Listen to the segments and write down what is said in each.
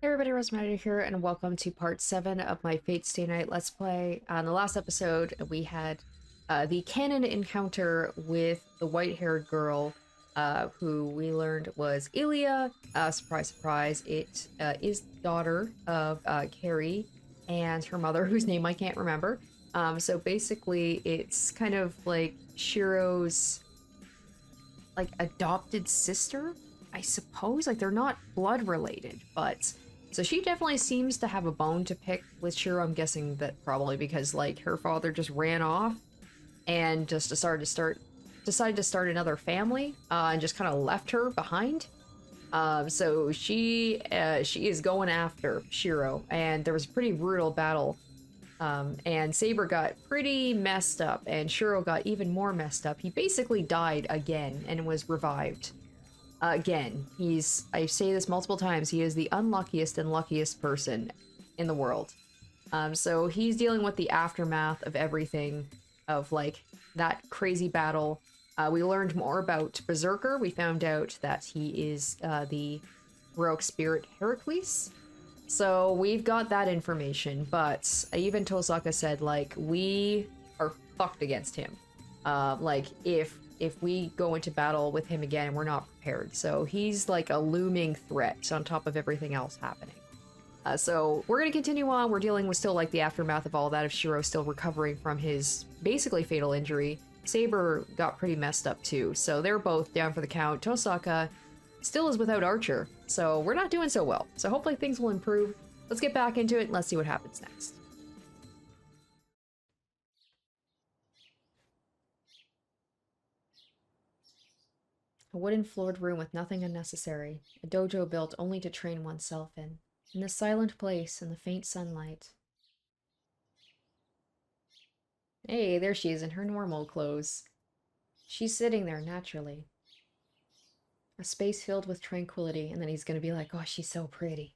Hey everybody, Rosemary here, and welcome to part 7 of my Fate Stay Night Let's Play. On the last episode, we had the canon encounter with the white-haired girl, who we learned was Ilya. Surprise, surprise, it is the daughter of Carrie and her mother, whose name I can't remember. So basically, it's kind of like Shirou's like adopted sister, I suppose. Like, they're not blood related, but so she definitely seems to have a bone to pick with Shirou. I'm guessing that probably because like her father just ran off and just decided to start another family, and just kind of left her behind. So she is going after Shirou, and there was a pretty brutal battle. And Saber got pretty messed up, and Shirou got even more messed up. He basically died again and was revived. Again, I say this multiple times, he is the unluckiest and luckiest person in the world. So he's dealing with the aftermath of everything, of like that crazy battle. We learned more about Berserker. We found out that he is the heroic spirit Heracles. So we've got that information, but even Tosaka said, like, we are fucked against him. Like, if we go into battle with him again, we're not prepared. So he's like a looming threat on top of everything else happening. So we're going to continue on. We're dealing with still like the aftermath of all that, of Shirou still recovering from his basically fatal injury. Saber got pretty messed up too, so they're both down for the count. Tosaka still is without Archer, so we're not doing so well. So hopefully things will improve. Let's get back into it and let's see what happens next. A wooden-floored room with nothing unnecessary, a dojo built only to train oneself in this silent place in the faint sunlight. Hey, there she is in her normal clothes. She's sitting there naturally. A space filled with tranquility, and then he's gonna be like, oh, she's so pretty.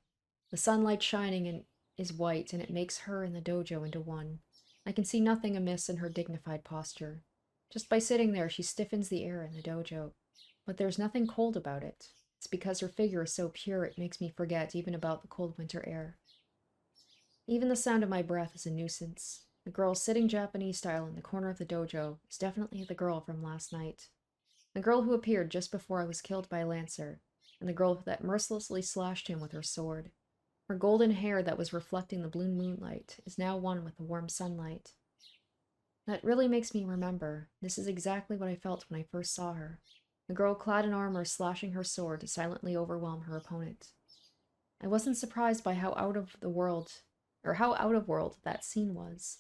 The sunlight shining and is white, and it makes her and the dojo into one. I can see nothing amiss in her dignified posture. Just by sitting there, she stiffens the air in the dojo. But there's nothing cold about it. It's because her figure is so pure it makes me forget even about the cold winter air. Even the sound of my breath is a nuisance. The girl sitting Japanese style in the corner of the dojo is definitely the girl from last night. The girl who appeared just before I was killed by a lancer, and the girl that mercilessly slashed him with her sword. Her golden hair that was reflecting the blue moonlight is now one with the warm sunlight. That really makes me remember. This is exactly what I felt when I first saw her. A girl clad in armor slashing her sword to silently overwhelm her opponent. I wasn't surprised by how out of world that scene was.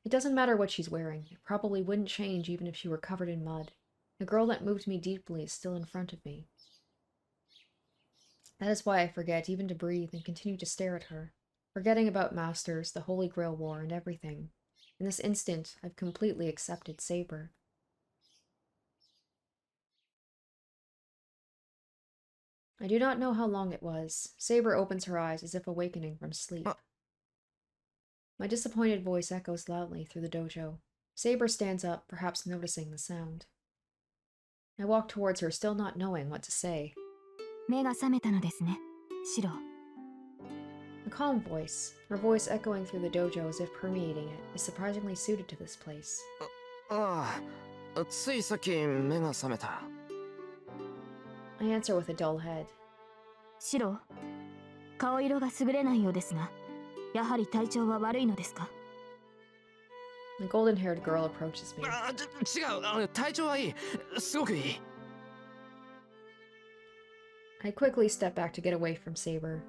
It doesn't matter what she's wearing. It probably wouldn't change even if she were covered in mud. The girl that moved me deeply is still in front of me. That is why I forget even to breathe and continue to stare at her, forgetting about Masters, the Holy Grail War, and everything. In this instant, I've completely accepted Saber. I do not know how long it was. Saber opens her eyes as if awakening from sleep. My disappointed voice echoes loudly through the dojo. Saber stands up, perhaps noticing the sound. I walk towards her, still not knowing what to say. A calm voice, her voice echoing through the dojo as if permeating it, is surprisingly suited to this place. I answer with a dull head. Shirou, 顔色が優れないようですが、やはり体調は悪いのですか? The golden-haired girl approaches me. 違う、体調はいい。すごくいい。I quickly step back to get away from Saber.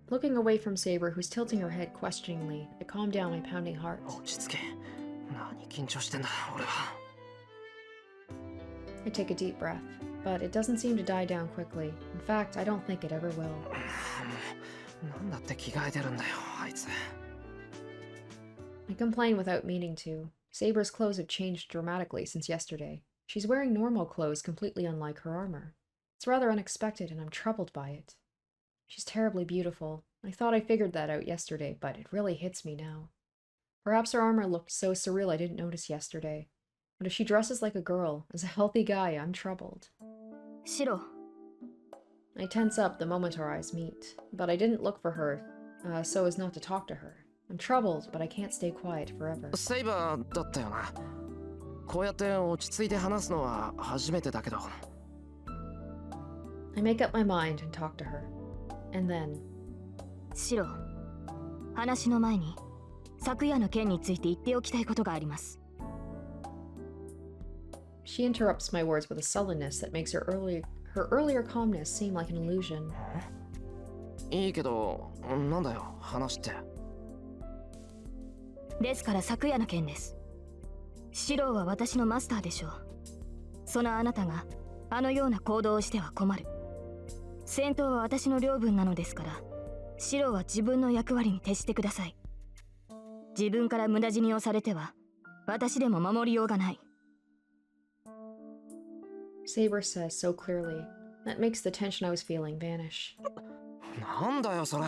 Looking away from Saber, who's tilting her head questioningly, I calm down my pounding heart. 落ち着け。何緊張してんだ、俺は。I take a deep breath, but it doesn't seem to die down quickly. In fact, I don't think it ever will. なんだって着替えてるんだよ、あいつ。I complain without meaning to. Saber's clothes have changed dramatically since yesterday. She's wearing normal clothes completely unlike her armor. It's rather unexpected, and I'm troubled by it. She's terribly beautiful. I thought I figured that out yesterday, but it really hits me now. Perhaps her armor looked so surreal I didn't notice yesterday. But if she dresses like a girl, as a healthy guy, I'm troubled. Shirou, I tense up the moment our eyes meet, but I didn't look for her, so as not to talk to her. I'm troubled, but I can't stay quiet forever. セイバーだったよな。こうやって落ち着いて話すのは初めてだけど。I make up my mind and talk to her. And then... シロ、話の前に昨夜の件について言っておきたいことがあります。She interrupts my words with a sullenness that makes her earlier calmness seem like an illusion. いいけど、なんだよ、話って。ですから昨夜の件です。シロは私のマスターでしょう。そのあなたがあのような行動をしては困る。戦闘は私の領分なのですから、シロは自分の役割に徹してください。自分から無駄死にをされては、私でも守りようがない。Saber says so clearly. That makes the tension I was feeling vanish. なんだよそれ。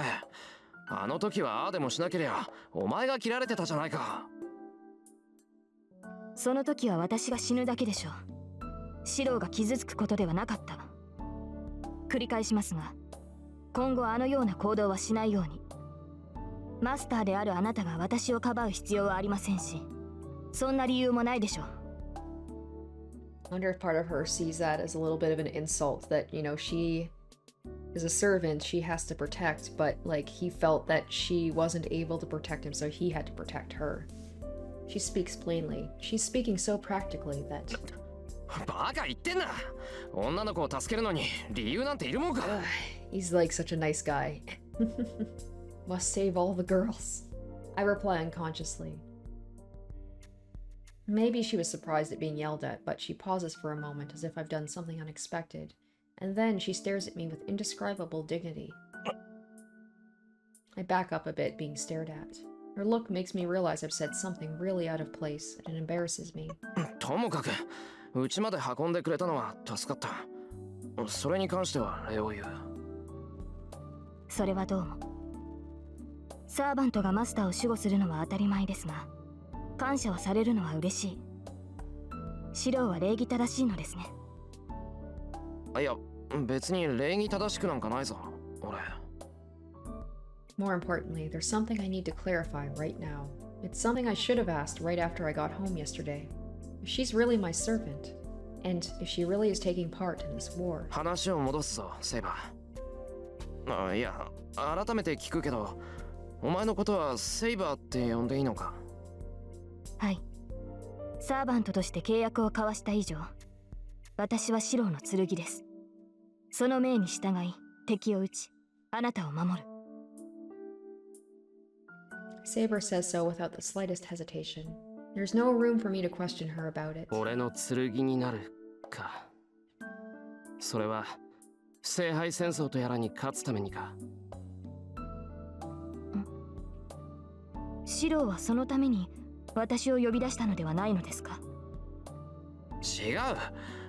あの時はああでもしなけりゃお前が切られてたじゃないか。その時は私が死ぬだけでしょう。シロが傷つくことではなかった。繰り返しますが、今後あのような行動はしないように。マスターであるあなたが私をかばう必要はありませんし、そんな理由もないでしょう。I wonder if part of her sees that as a little bit of an insult, that, you know, she is a servant, she has to protect, but, like, he felt that she wasn't able to protect him, so he had to protect her. She speaks plainly. She's speaking so practically that... バカ言ってんな。女の子を助けるのに理由なんているもんか。He's like such a nice guy. Must save all the girls. I reply unconsciously. Maybe she was surprised at being yelled at, but she pauses for a moment as if I've done something unexpected, and then she stares at me with indescribable dignity. I back up a bit, being stared at. Her look makes me realize I've said something really out of place, and it embarrasses me. ともかく、うちまで運んでくれたのは助かった。それに関しては礼を言う。それはどうも。サーバントがマスターを守護するのは当たり前ですが、感謝をされるのは嬉しい。シロは礼儀正しいのですね。いや、別に礼儀正しくなんかないぞ、俺。More importantly, there's something I need to clarify right now. It's something I should have asked right after I got home yesterday. If she's really my servant, and if she really is taking part in this war... 話を戻すぞ、セイバー。いや、改めて聞くけど、お前のことはセイバーって呼んでいいのか？はい。サーバントとして契約を交わした以上、私はシロの剣です。その命に従い、敵を撃ち、あなたを守る。Saber says so without the slightest hesitation. There's no room for me to question her about it. 俺の剣になるか。それは聖杯戦争とやらに勝つためにか。シロはそのために私を呼び出したのではないのですか？違う。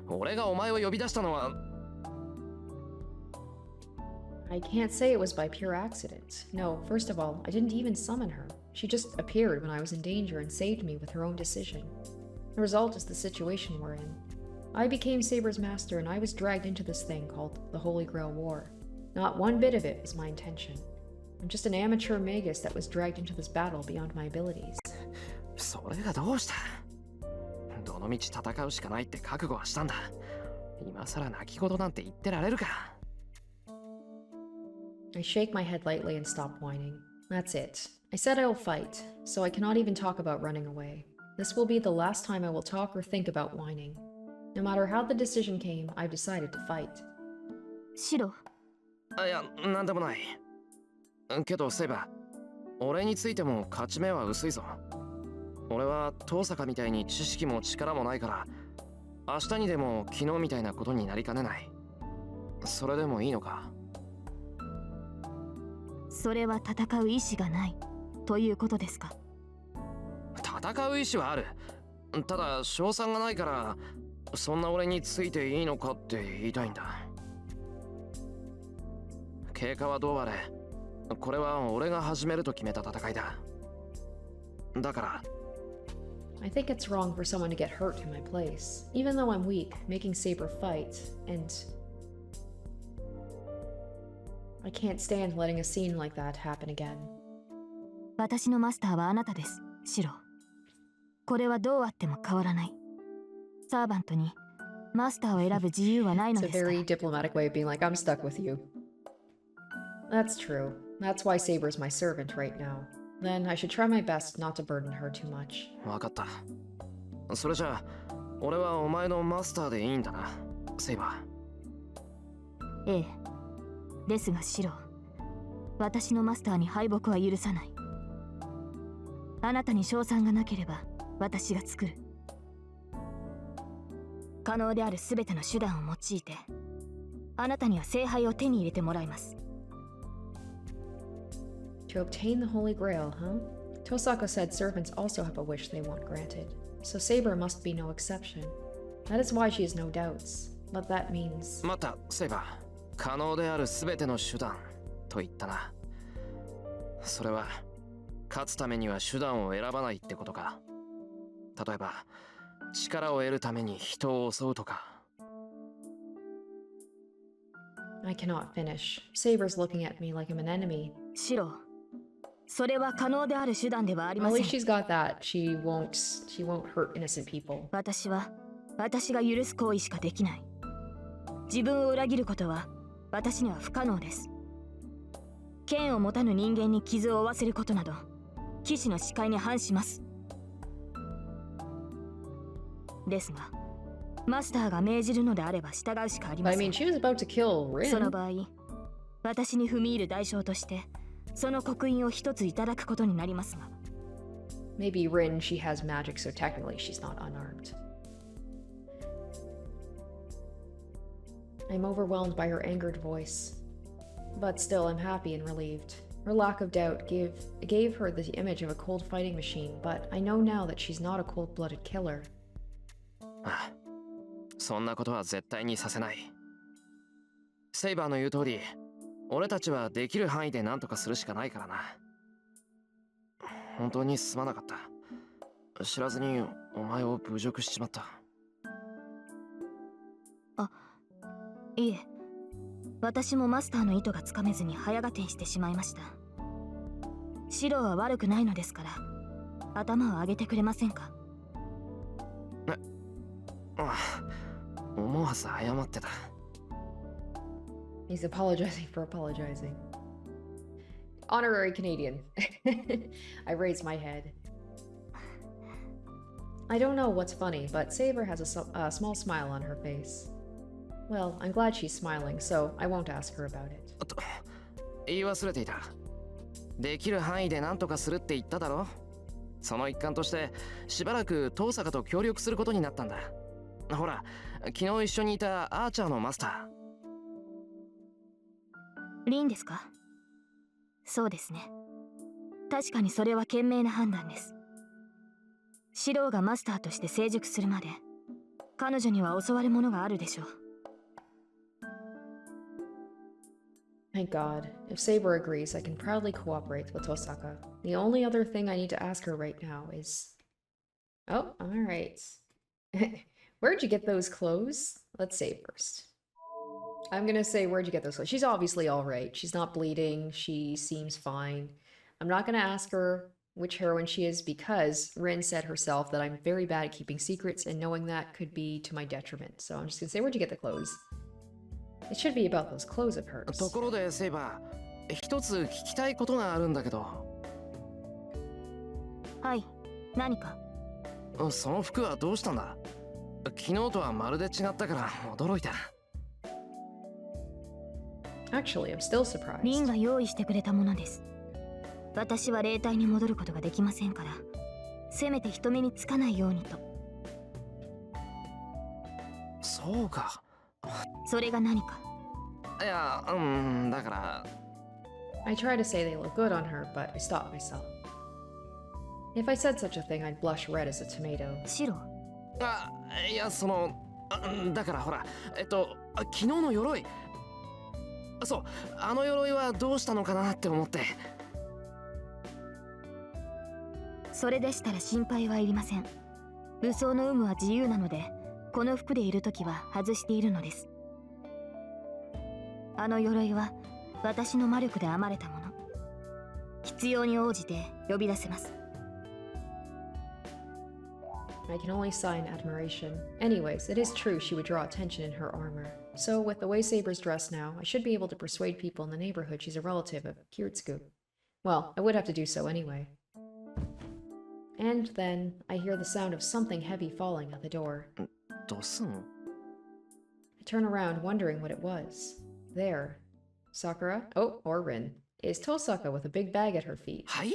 俺がお前を呼び出したのは。I can't say it was by pure accident. No, first of all, I didn't even summon her. She just appeared when I was in danger and saved me with her own decision. The result is the situation we're in. I became Saber's master and I was dragged into this thing called the Holy Grail War. Not one bit of it was my intention. I'm just an amateur magus that was dragged into this battle beyond my abilities. それがどうした？どの道戦うしかないって覚悟はしたんだ。今さら泣き言なんて言ってられるか。I shake my head lightly and stop whining. That's it. I said I will fight, so I cannot even talk about running away. This will be the last time I will talk or think about whining. No matter how the decision came, I've decided to fight. シロ。いや、なんでもない。けどセイバー、俺についても勝ち目は薄いぞ。俺は遠坂みたいに知識も力もないから、明日にでも昨日みたいなことになりかねない。それでもいいのか？それは戦う意志がないということですか？戦う意志はある。ただ賞賛がないから、そんな俺についていいのかって言いたいんだ。経過はどうあれ、これは俺が始めると決めた戦いだ。だから。I think it's wrong for someone to get hurt in my place, even though I'm weak, making Saber fight, and... I can't stand letting a scene like that happen again. 私のマスターはあなたです、シロ。これはどうあっても変わらない。サーバントにマスターを選ぶ自由はないの It's で a すから。 very diplomatic way of being like, I'm stuck with you. That's true. That's why Saber's my servant right now. Then I should try my best not to burden her too much. わかった。それじゃあ、俺はお前のマスターでいいんだな、セイバー。ええ。ですがシロ、私のマスターに敗北は許さない。あなたに勝算がなければ私が作る。可能であるすべての手段を用いて、あなたには聖杯を手に入れてもらいます。To obtain the Holy Grail, huh? Tosaka said servants also have a wish they want granted, so Saber must be no exception. That is why she has no doubts. But that means... ー。また、セイバー。可能であるすべての手段と言ったな。それは、勝つためには手段を選ばないってことか。例えば、力を得るために人を襲うとか。I cannot finish. Saber's looking at me like I'm an enemy. シロ、それは可能である手段ではあり Well, ま at せん。 least she's got that. She won't hurt innocent people. 私が許す行為しかできない。自分を裏切ることは私には不可能です。剣を持たぬ人間に傷を負わせることなど騎士の視界に反します。ですがマスターが命じるのであれば従うしかありま But せ I ん。 mean, she was about to kill その Rin. 場合私に踏み入る代償としてその刻印を一ついただくことになりますが。 Maybe Rin, she has magic, so technically she's not unarmed. I'm overwhelmed by her angered voice. But still, I'm happy and relieved. Her lack of doubt gave her the image of a cold fighting machine, but I know now that she's not a cold-blooded killer. ああ、そんなことは絶対にさせない。セイバーの言う通り、俺たちはできる範囲で何とかするしかないからな。本当にすまなかった。知らずにお前を侮辱しちまった。いえ、私もマスターの意図がつかめずに早合点してしまいました。シロは悪くないのですから頭を上げてくれませんか。ああ、思わず謝ってた。He's apologizing for apologizing. Honorary Canadian. I raised my head. I don't know what's funny, but Saber has a small smile on her face. Well, I'm glad she's smiling, so I won't ask her about it. と、言い忘れていた。できる範囲で何とかするって言っただろ。その一環としてしばらく遠坂と協力することになったんだ。ほら、昨日一緒にいたアーチャーのマスター。リンですか。そうですね。確かにそれは賢明な判断です。シローがマスターとして成熟するまで彼女には教わるものがあるでしょう。Thank God. If Saber agrees, I can proudly cooperate with Tosaka. The only other thing I need to ask her right now is... Oh, alright. Where'd you get those clothes? Let's say first. I'm gonna say, where'd you get those clothes? She's obviously alright. She's not bleeding. She seems fine. I'm not gonna ask her which heroine she is because Rin said herself that I'm very bad at keeping secrets and knowing that could be to my detriment. So I'm just gonna say, where'd you get the clothes? It should be about those clothes of hers. ところでセイバー、一つ聞きたいことがあるんだけど。はい、何か。その服はどうしたんだ。昨日とはまるで違ったから驚いた。Actually, I'm still surprised. リンが用意してくれたものです。私は霊体に戻ることができませんから、せめて人目につかないようにと。そうか。それが何か。いや、だから。I try to say they look good on her, but I stop myself. If I said such a thing, I'd blush red as a tomato. シロ。あ、いや、だからほら、昨日の鎧。そう、あの鎧はどうしたのかなって思って。それでしたら心配はいりません。武装の有無は自由なので、この服でいるときは外しているのです。あの鎧は私の魔力で編まれたもの。必要に応じて呼び出せます。I can only sign admiration. Anyways, it is true she would draw attention in her armor. So, with the way Saber's dressed now, I should be able to persuade people in the neighborhood she's a relative of Kirutsugu. Well, I would have to do so anyway. And then, I hear the sound of something heavy falling at the door. どうすんの? I turn around, wondering what it was. There. Sakura, oh, or Rin, is Tosaka with a big bag at her feet. はい?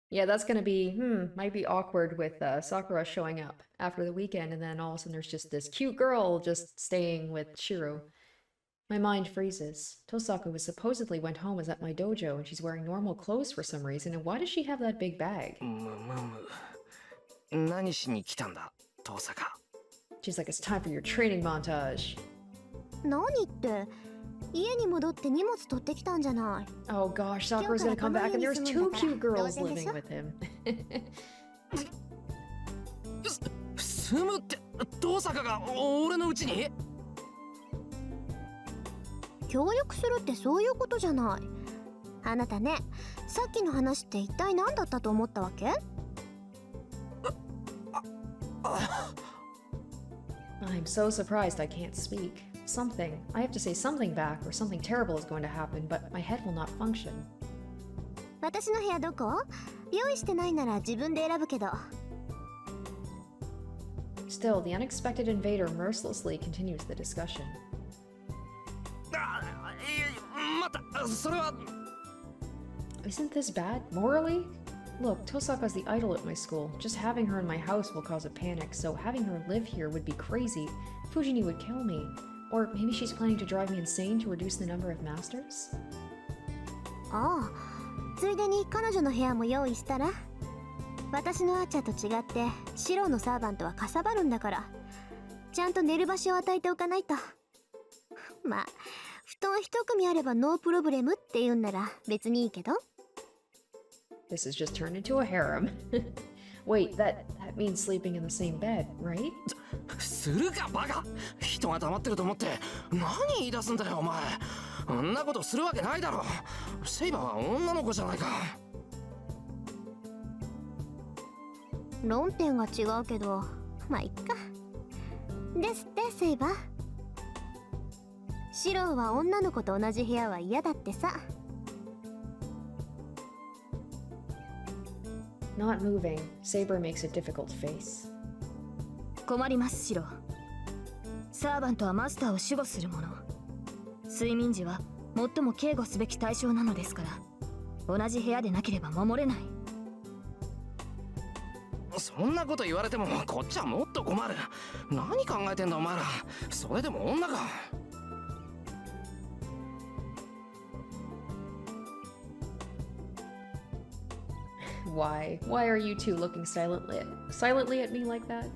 Yeah, that's gonna be, might be awkward with Sakura showing up after the weekend, and then all of a sudden there's just this cute girl just staying with Shirou. My mind freezes. Tosaka, who supposedly went home, is at my dojo, and she's wearing normal clothes for some reason, and why does she have that big bag? 何しに来たんだ、遠坂? She's like, it's time for your training montage. 何って、家に戻って荷物取ってきたんじゃない。Oh gosh, Sakura's gonna come back, and there's two cute girls living with him. 住むって、遠坂が俺の家に? 協力するってそういうことじゃない。あなたね、さっきの話って一体何だったと思ったわけ？ I'm so surprised I can't speak. Something. I have to say something back or something terrible is going to happen, but my head will not function. 私の部屋どこ？用意してないなら自分で選ぶけど。Still, the unexpected invader mercilessly continues the discussion. 待った、それは... Isn't this bad, morally? Look, Tosaka's the idol at my school. Just having her in my house will cause a panic, so having her live here would be crazy. Fujini would kill me. Or maybe she's planning to drive me insane to reduce the number of masters? ああ、ついでに彼女の部屋も用意したら。私のアーチャーと違ってシローのサーバントはかさばるんだから、ちゃんと寝る場所を与えておかないと。まあ、布団一組あればノープロブレムって言うんなら別にいいけど。This has just turned into a harem. Wait, that means sleeping in the same bed, right? するかバカ! 人が黙ってると思って何言い出すんだよお前。あんなことするわけないだろ。セイバーは女の子じゃないか。論点が違うけど、まあいっか。ですってセイバー。シローは女の子と同じ部屋は嫌だってさ。Not moving, Saber makes a difficult face. 困りますシロー。サーバントはマスターを守護する者。睡眠時は最も警護すべき対象なのですから、同じ部屋でなければ守れない。そんなこと言われてもこっちはもっと困る。何考えてんだお前ら。それでも女か。Why are you two looking silently at me like that?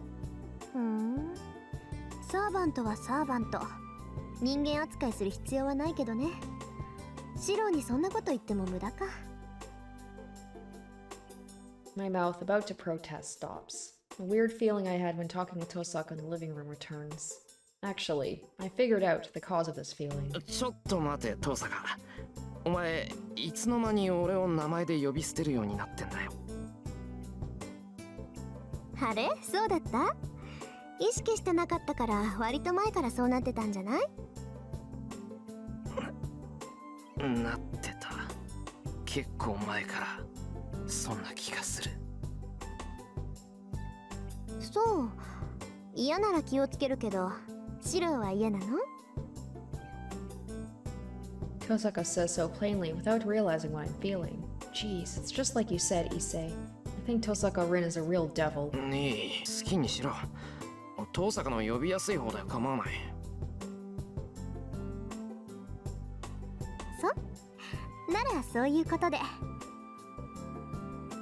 サーバントはサーバント。人間扱いする必要はないけどね。シローにそんなこと言っても無駄か。My mouth, about to protest, stops. A weird feeling I had when talking with Tosaka in the living room returns. Actually, I figured out the cause of this feeling. ちょっと待て、遠坂。お前、いつの間に俺を名前で呼び捨てるようになってんだよ。あれ？そうだった？意識してなかったから割と前からそうなってたんじゃない？なってた。結構前からそんな気がする。そう。嫌なら気をつけるけど、シローは嫌なの？Tosaka says so plainly without realizing what I'm feeling. Jeez, it's just like you said, Issei. I think Tosaka Rin is a real devil. ねえ、好きにしろ。遠坂の呼びやすい方で構わない。ならそういうことで。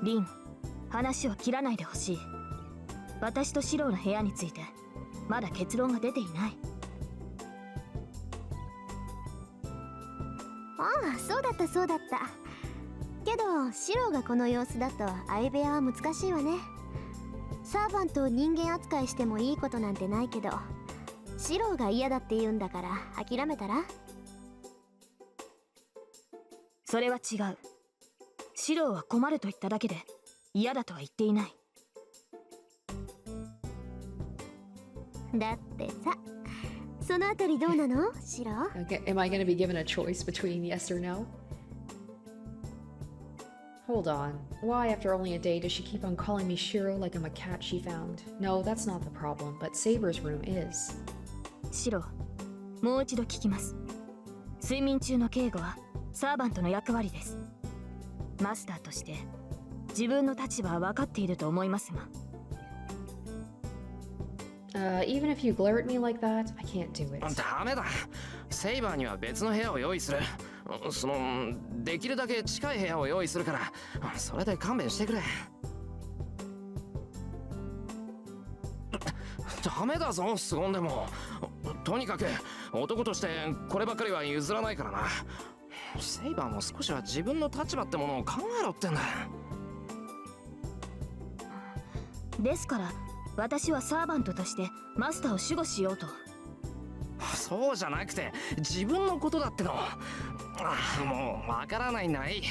リン、話を切らないでほしい。私とシローの部屋についてまだ結論が出ていない。ああ、そうだったそうだった。けどシローがこの様子だと相部屋は難しいわね。サーバントを人間扱いしてもいいことなんてないけど、シローが嫌だって言うんだから諦めたら？それは違う。シローは困ると言っただけで嫌だとは言っていない。だってさ、そのあたりどうなの、シロ？ Okay, am I gonna be given a choice between yes or no? Hold on. Why, after only a day, does she keep on calling me Shirou like I'm a cat she found? No, that's not the problem, but Saber's room is. シロー、もう一度聞きます。睡眠中の警護はサーバントの役割です。マスターとして自分の立場は分かっていると思いますが。Even if you glare at me like that, I can't do it. ダメだ。セイバーには別の部屋を用意する。できるだけ近い部屋を用意するから、それで勘弁してくれ。ダメだぞ、凄んでも。とにかく男としてこればかりは譲らないからな。セイバーも少しは自分の立場ってものを考えろってんだ。ですから私はサーバントとしてマスターを守護しようと。そうじゃなくて自分のことだっての。もうわからないない。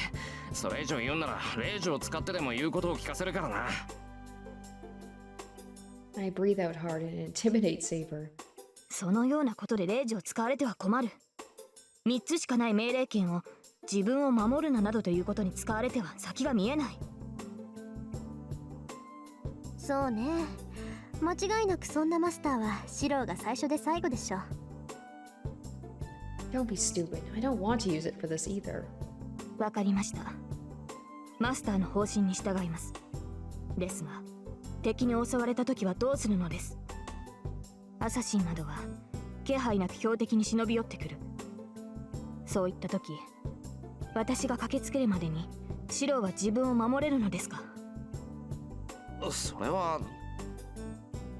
それ以上言うんならレイジを使ってでも言うことを聞かせるからな。I breathe out hard and intimidate Saber. そのようなことでレイジを使われては困る。3つしかない命令権を自分を守るななどということに使われては先が見えない。そうね、間違いなくそんなマスターはシローが最初で最後でしょ。 Don't be stupid. I don't want to use it for this either. わかりました。マスターの方針に従います。ですが敵に襲われた時はどうするのです。アサシンなどは気配なく標的に忍び寄ってくる。そういった時私が駆けつけるまでにシローは自分を守れるのですか？それは。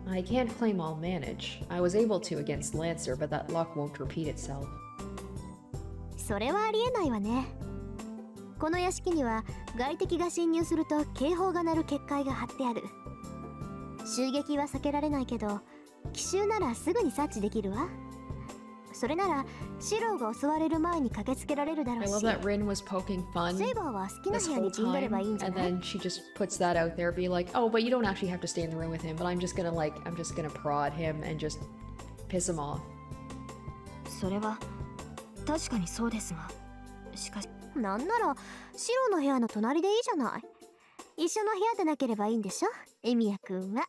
I can't claim I'll manage. I was able to against Lancer, but that luck won't repeat itself. それはありえないわね。この屋敷には外敵が侵入すると警報が鳴る結界が張ってある。襲撃は避けられないけど奇襲ならすぐに察知できるわ。それならシローが襲われる前に駆けつけられるだろ I う love し。 that Rin was poking fun セイバーは好きな this 部屋 whole に陣取ればいいん time, じゃ and ない？ then she just puts that out there, be like, oh, but you don't actually have to stay in the room with him, but I'm just gonna prod him and just piss him off. それは確かにそうですが、しかしなんならシローの部屋の隣でいいじゃない。一緒の部屋でなければいいんでしょ、エミヤくんは。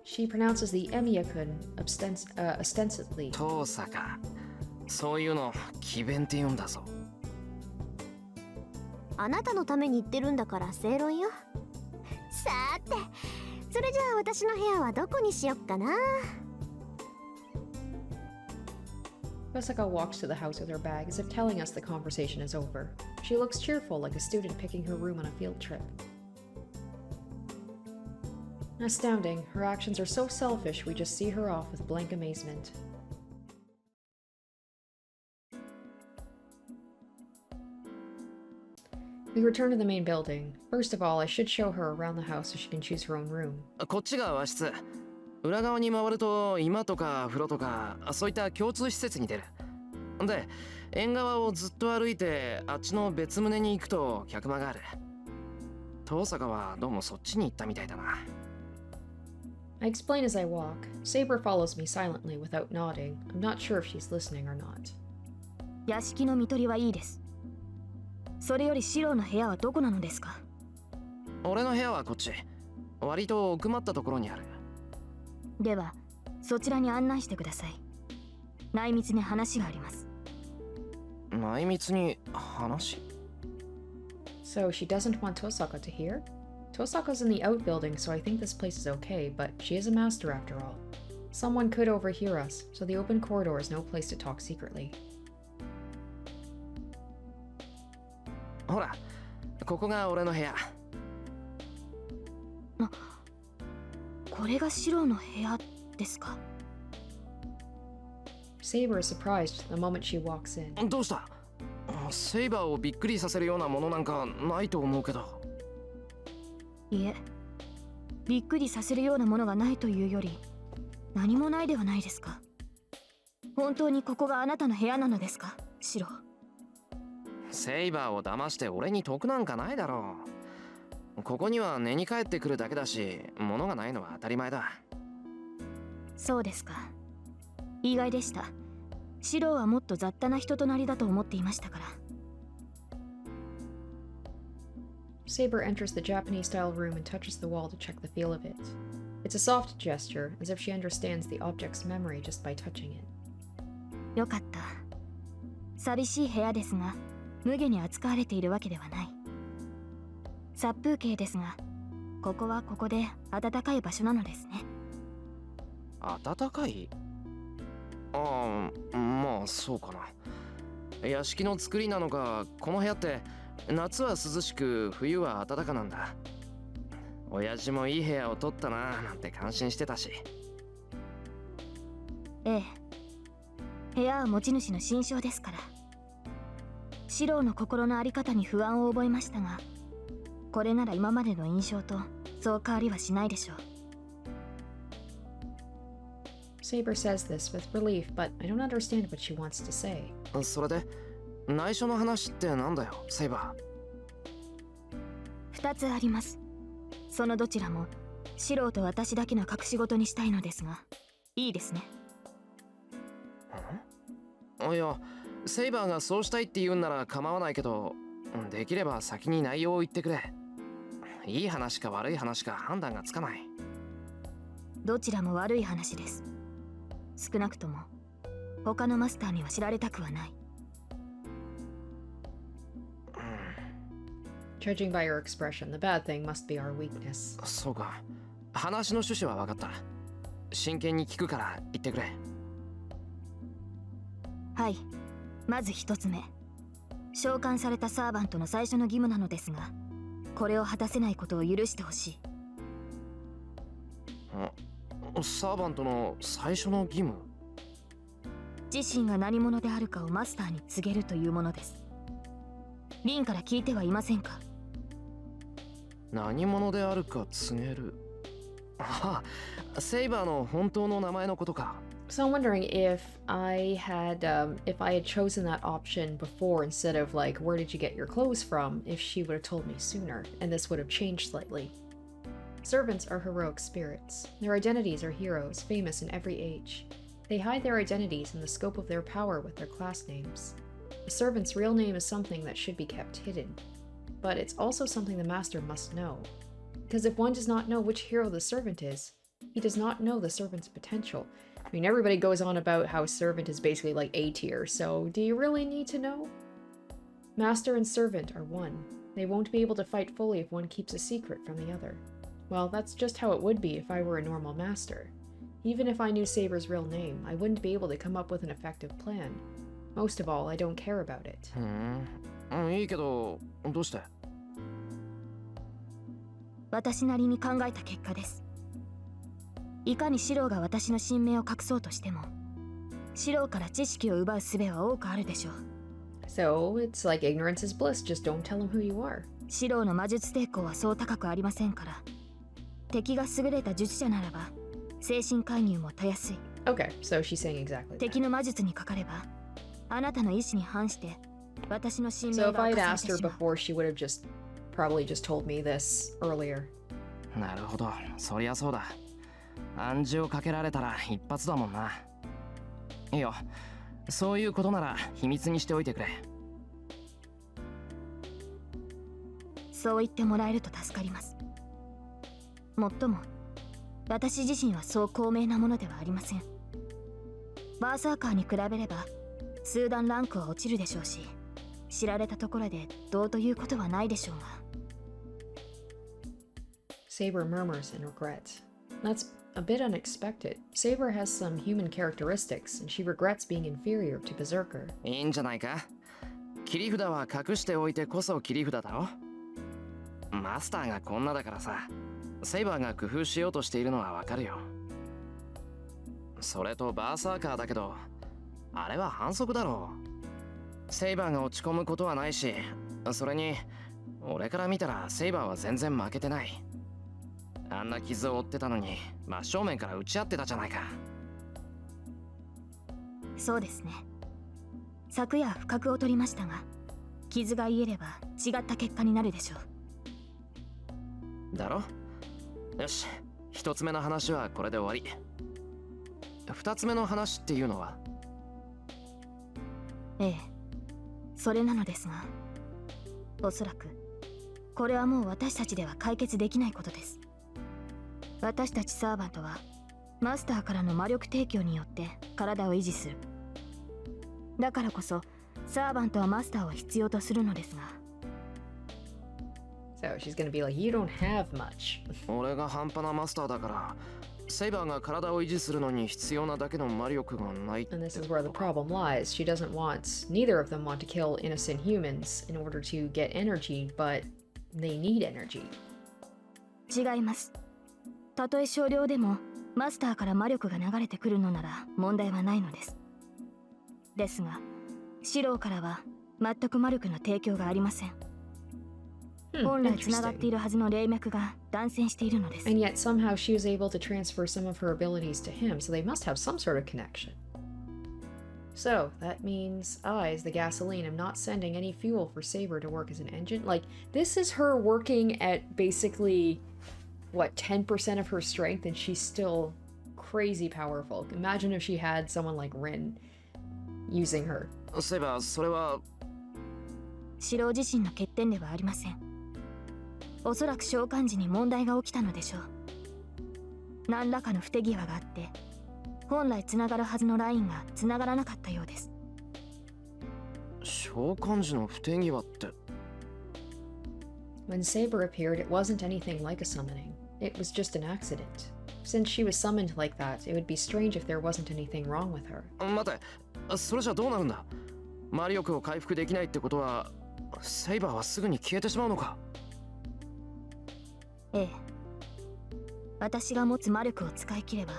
She pronounces the Emiya-kun ostensibly. 遠さか。そういうの詭弁って言うんだぞ。あなたのために言ってるんだから正論よ。さーて、それじゃあ私の部屋はどこにしよっかな。Yosaka walks to the house with her bag as if telling us the conversation is over. She looks cheerful, like a student picking her room on a field trip. Astounding. Her actions are so selfish, we just see her off with blank amazement. We return to the main building. First of all, I should show her around the house so she can choose her own room. こっちが和室。裏側に回ると居間とか風呂とかそういった共通施設に出る。で、縁側をずっと歩いてあっちの別棟に行くと客間がある。遠坂はどうもそっちに行ったみたいだな。I explain as I walk. Saber follows me silently without nodding. I'm not sure if she's listening or not. 屋敷の見取りはいいです。それよりシローの部屋はどこなのですか？俺の部屋はこっち。割と奥まったところにある。ではそちらに案内してください。内密に話があります。内密に話？ So she doesn't want Tosaka to hear? Tosaka's in the outbuilding, so I think this place is okay, but she is a master after all. Someone could overhear us, so the open corridor is no place to talk secretly. ほら、ここが俺の部屋。これがシローの部屋ですか？ Saber is surprised the moment she walks in. どうした？セイバーをびっくりさせるようなものなんかないと思うけど。いえ、びっくりさせるようなものがないというより何もないではないですか。本当にここがあなたの部屋なのですか、シロー？セイバーを騙して俺に得なんかないだろう。ここには寝に帰ってくるだけだし、物がないのは当たり前だ。そうですか。意外でした。シローはもっと雑多な人となりだと思っていましたから。Saber enters the Japanese-style room and touches the wall to check the feel of it. It's a soft gesture, as if she understands the object's memory just by touching it. よかった。寂しい部屋ですが、無下に扱われているわけではない。殺風景ですが、ここはここで暖かい場所なのですね。暖かい？ああ、まあそうかな。屋敷の作りなのか、この部屋って夏は涼しく冬は暖かなんだ。親父もいい部屋を取ったななんて感心してたし。ええ、部屋は持ち主の心象ですから。シローの心の在り方に不安を覚えましたが、これなら今までの印象とそう変わりはしないでしょう。Saber says this with relief, but I don't understand what she wants to say. それで内緒の話ってなんだよ、セイバ2つあります。そのどちらもシローと私だけの隠し事にしたいのですが、いいですね。ー。いや、セイバーがそうしたいって言うんなら構わないけど、できれば先に内容を言ってくれ。いい話か悪い話か判断がつかない。どちらも悪い話です。少なくとも他のマスターには知られたくはない。Judging by your expression, the bad thing must be our weakness. そうか。話の趣旨は分かった。真剣に聞くから言ってくれ。はい。まず一つ目。召喚されたサーバントの最初の義務なのですが、これを果たせないことを許してほしい。サーバントの最初の義務？自身が何者であるかをマスターに告げるというものです。リンから聞いてはいませんか？何者であるか告げる。ああ、セイバーの本当の名前のことか。So I'm wondering if I had chosen that option before instead of like, where did you get your clothes from, if she would have told me sooner, and this would have changed slightly. Servants are heroic spirits. Their identities are heroes, famous in every age. They hide their identities and the scope of their power with their class names. A servant's real name is something that should be kept hidden, but it's also something the master must know. Because if one does not know which hero the servant is, he does not know the servant's potential. I mean, everybody goes on about how servant is basically like A tier, so do you really need to know? Master and servant are one. They won't be able to fight fully if one keeps a secret from the other. Well, that's just how it would be if I were a normal master. Even if I knew Saber's real name, I wouldn't be able to come up with an effective plan. Most of all, I don't care about it. いいけど、どうして？私なりに考えた結果です。いかにシローが私の身命を隠そうとしても、シローから知識を奪う術は多くあるでしょう。So, it's like ignorance is bliss, just don't tell him who you are. シローの魔術抵抗はそう高くありませんから、敵が優れた術者ならば、精神介入もたやすい。Okay, so she's saying exactly that. 敵の魔術にかかれば、あなたの意志に反して私の身命 So が if 明 I'd かされ asked て her しまう。 before, she would have probably just told me this earlier. なるほど、そりゃそうだ。暗示をかけられたら一発だもんな。いいよ、そういうことなら秘密にしておいてくれ。そう言ってもらえると助かります。もっとも、私自身はそう高名なものではありません。バーサーカーに比べれば、数段ランクは落ちるでしょうし、知られたところでどうということはないでしょうが。Saber murmurs in regret. That's a bit unexpected. Saber has some human characteristics, and she regrets being inferior to Berserker. いいんじゃないか。切り札は隠しておいてこそ切り札だろ。マスターがこんなだからさ、セイバーが工夫しようとしているのはわかるよ。それとバーサーカーだけど、あれは反則だろう。セイバーが落ち込むことはないし、それに俺から見たらセイバーは全然負けてない。あんな傷を負ってたのに真正面から打ち合ってたじゃないか。そうですね。昨夜不覚を取りましたが、傷が癒えれば違った結果になるでしょう。だろ。よし、一つ目の話はこれで終わり。二つ目の話っていうのは？ええ、それなのですが、おそらくこれはもう私たちでは解決できないことです。私たちサーバントはマスターからの魔力提供によって体を維持する。だからこそサーバントはマスターを必要とするのですが。 So she's gonna be like, you don't have much. 俺が半端なマスターだから、セイバーが体を維持するのに必要なだけの魔力がないって。 And this is where the problem lies. She doesn't want, neither of them want to kill innocent humans in order to get energy, but they need energy. 違います。たとえ少量でもマスターから魔力が流れてくるのなら問題はないのです。ですが、シローからは全く魔力の提供がありません。本来つながっているはずの霊脈が断線しているのです。And yet somehow she was able to transfer some of her abilities to him, so they must have some sort of connection. So that means I, as the gasoline, am not sending any fuel for Saber to work as an engine. Like, this is her working at basically, what, 10% of her strength, and she's still crazy powerful. Imagine if she had someone like Rin using her. セイバー、それは。シロー自身の欠点ではありません。おそらく召喚時に問題が起きたのでしょう。何らかの不手際があって本来つながるはずのラインがつながらなかったようです。召喚時の不手際って。 When Saber appeared, it wasn't anything like a summoning. It was just an accident. Since she was summoned like that, it would be strange if there wasn't anything wrong with her. 待て、それじゃどうなるんだ。魔力を回復できないってことは、セイバーはすぐに消えてしまうのか。ええ、私が持つ魔力を使い切れば